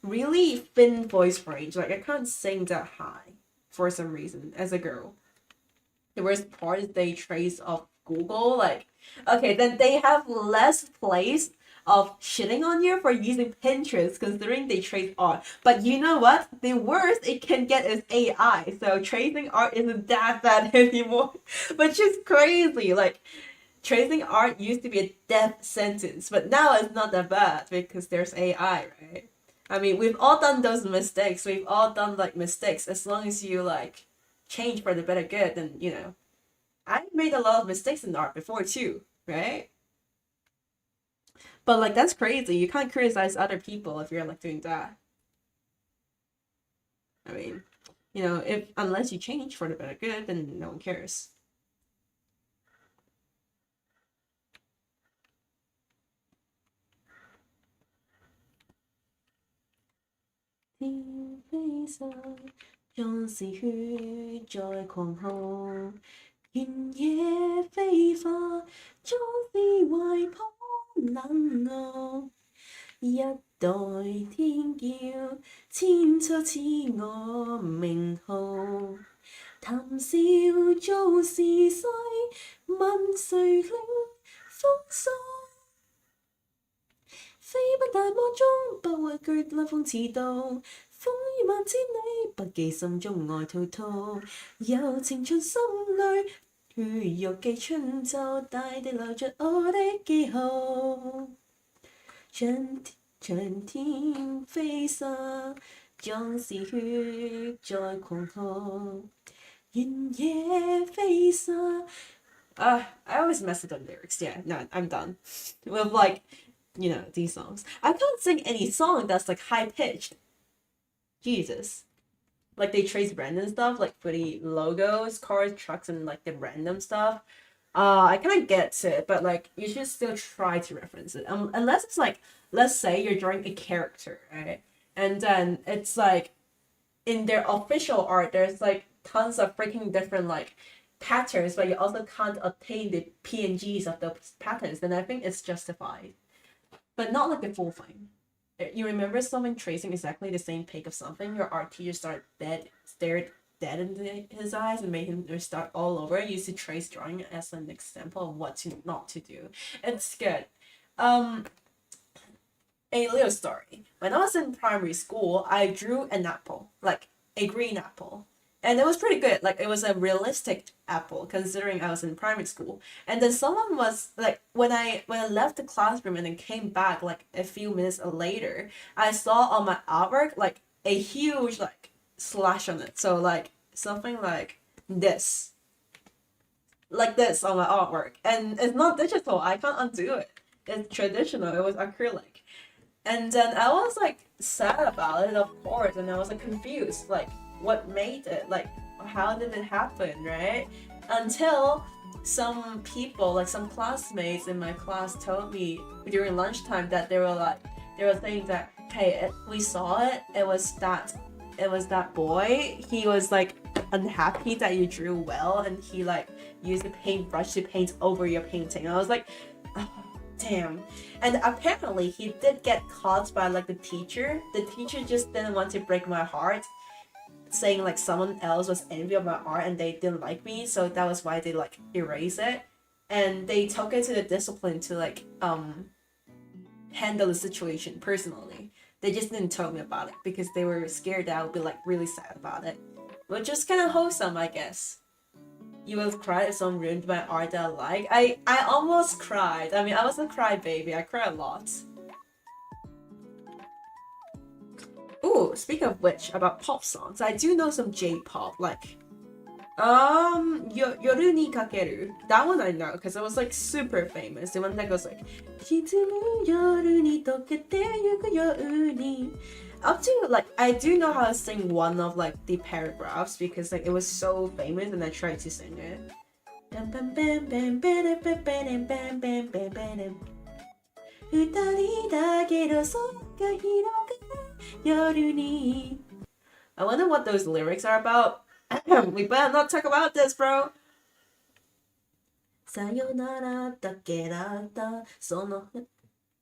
really thin voice range. Like I can't sing that high for some reason as a girl. The worst part is they trace off Google. Like, okay, then they have less place of shitting on you for using Pinterest, considering they trace art. But you know what? The worst it can get is AI. So tracing art isn't that bad anymore, which is crazy. Like, tracing art used to be a death sentence, but now it's not that bad because there's AI, right? I mean, we've all done those mistakes. We've all done like mistakes. As long as you like change for the better good, then you know. I made a lot of mistakes in art before too, right? But like that's crazy. You can't criticize other people if you're like doing that. I mean, you know, if unless you change for the better good, then no one cares.天飛上，縱是血在狂號，田野飛花，縱是懷抱冷傲。一代天驕，千秋似我名號。談笑做時勢，問誰領風騷？飛奔大漠中，不畏懼冷風刺刀，風雨萬千里，不記心中愛滔滔。柔情盡心裏，血肉記春秋，大地留着我的記號。長天飛沙，壯士血在狂號，原野飛沙。I always mess with the lyrics. Yeah, no, I'm done with like, you know, these songs. I can't sing any song that's like high pitched. Jesus. Like they trace random stuff, like pretty logos, cars, trucks, and like the random stuff. I kind of get it, but like you should still try to reference it. Unless it's like, let's say you're drawing a character, right? And then it's like in their official art, there's like tons of freaking different like patterns, but you also can't obtain the PNGs of those patterns. Then I think it's justified, but not like the full thing. You remember someone tracing exactly the same pic of something? Your art teacher stared dead into his eyes and made him start all over. I used to trace drawing as an example of what to not to do. It's good. A little story. When I was in primary school, I drew an apple, like a green apple. And it was pretty good. Like it was a realistic apple considering I was in primary school. And then someone was like when I left the classroom and then came back like a few minutes later, I saw on my artwork like a huge like slash on it. So like something like this. Like this on my artwork. And it's not digital. I can't undo it. It's traditional. It was acrylic. And then I was like sad about it, of course, and I was like confused, like what made it, like how did it happen, right? Until some people, like some classmates in my class, told me during lunchtime that they were saying that, hey, we saw it. It was that boy. He was like unhappy that you drew well, and he like used a paintbrush to paint over your painting. I was like, oh, damn. And apparently he did get caught by like the teacher. The teacher just didn't want to break my heart, saying like someone else was envy of my art and they didn't like me, so that was why they like erased it. And they took it to the discipline to like handle the situation personally. They just didn't tell me about it because they were scared that I would be like really sad about it. Which is kind of wholesome, I guess. You will cry if someone ruined my art that I like. I almost cried. I mean, I was a crybaby. I cry a lot. Ooh, speaking of which, about pop songs, I do know some J-pop, like Yoru ni Kakeru. That one I know because it was like super famous. The one that goes like Shitsumu yoru ni tokete yuku yoru ni. Up to like I do know how to sing one of like the paragraphs because like it was so famous and I tried to sing it. I wonder what those lyrics are about. We better not talk about this, bro. Sayonara takerata sono.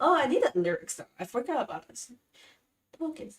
Oh, I need that lyrics though. I forgot about this. Focus.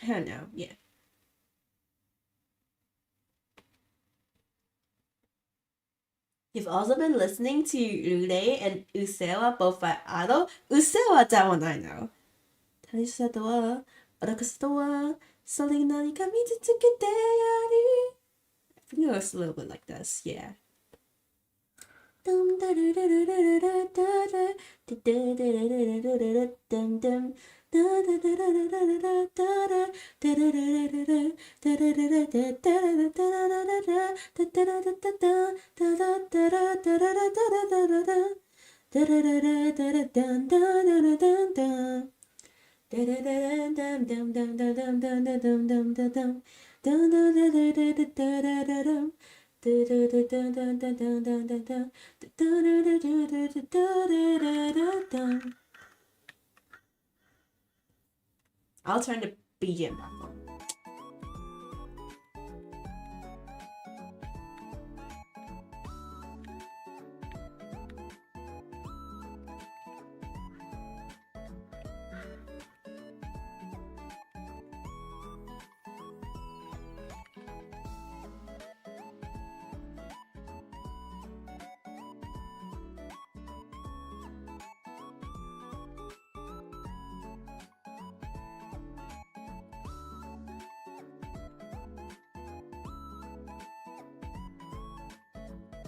I don't know, yeah. You've also been listening to Rure and Usewa both by Ado. Usewa, that one I know. 大切さとは、愚かさとは、それが何か見続けてやる。I think it was a little bit like this, yeah. I'll turn the BGM back on.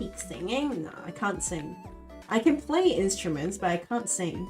peak singing? No, I can't sing. I can play instruments, but I can't sing.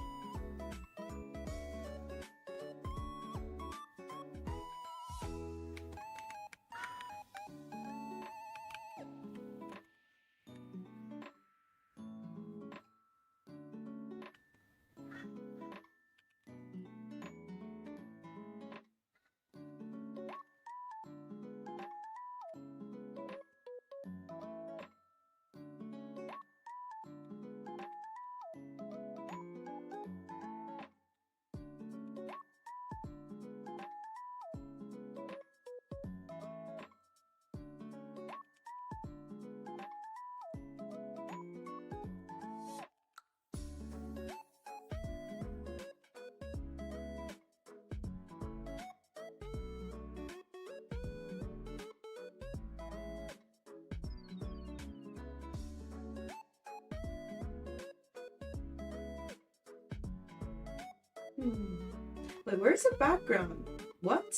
Wait, where's the background? What?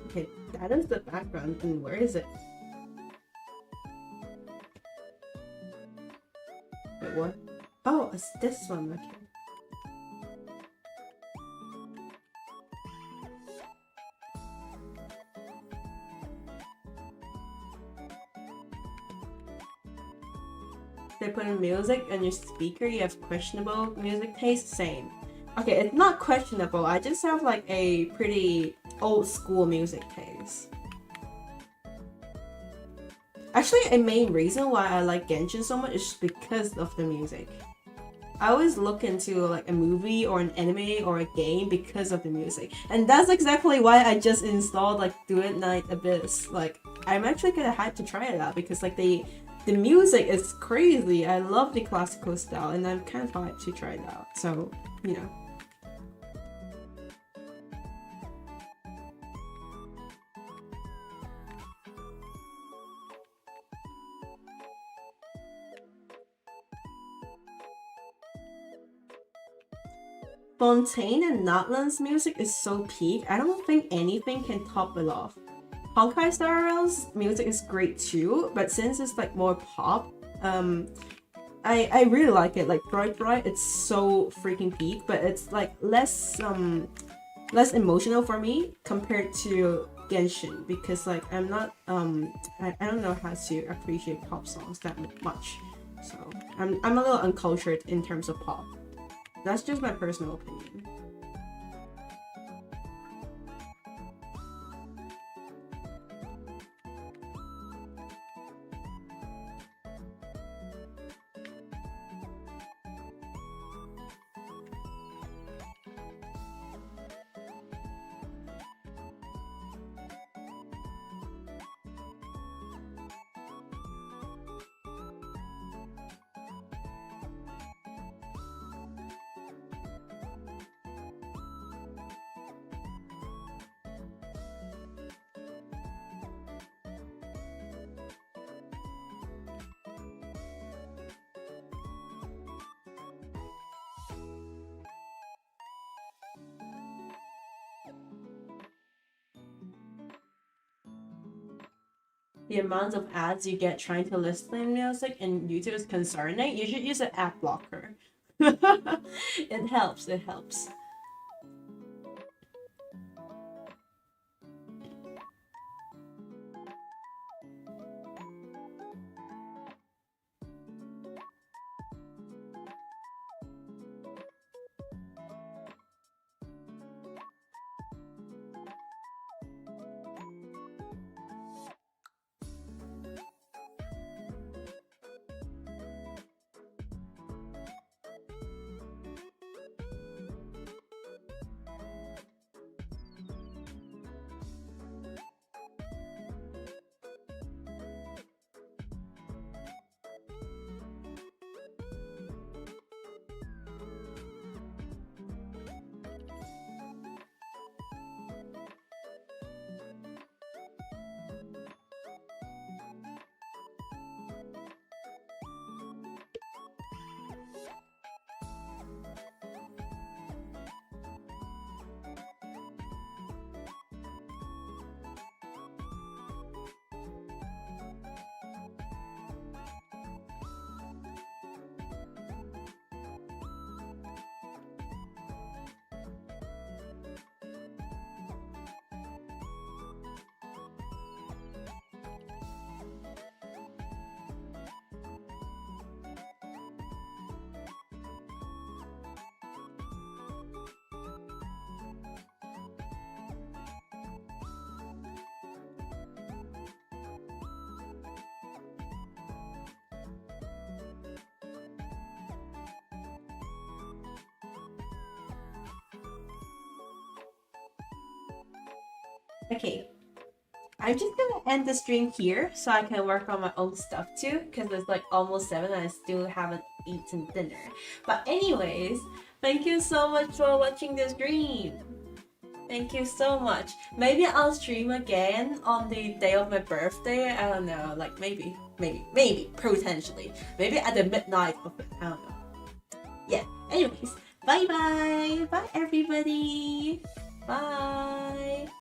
Okay, that is the background, and where is it? Wait, what? Oh, it's this one, okay. They put in music on your speaker, you have questionable music taste? Same. Okay, it's not questionable, I just have like a pretty old school music taste. Actually, a main reason why I like Genshin so much is because of the music. I always look into like a movie or an anime or a game because of the music. And that's exactly why I just installed like Duet Night Abyss. Like, I'm actually kind of hyped to try it out because like the music is crazy. I love the classical style and I'm kind of hyped to try it out. So, you know. Fontaine and Natlan's music is so peak. I don't think anything can top it off. Honkai Star Rail's music is great too, but since it's like more pop, I really like it. Like Bright, it's so freaking peak, but it's like less emotional for me compared to Genshin because like I'm not I don't know how to appreciate pop songs that much, so I'm a little uncultured in terms of pop. That's just my personal opinion. The amount of ads you get trying to listen to music in YouTube is concerning. You should use an ad blocker. It helps, it helps. Okay, I'm just gonna end the stream here so I can work on my own stuff too, because it's like almost 7 and I still haven't eaten dinner. But anyways, thank you so much for watching the stream. Thank you so much. Maybe I'll stream again on the day of my birthday. I don't know, like maybe, potentially. Maybe at the midnight of it. I don't know. Yeah, anyways, bye bye. Bye everybody. Bye.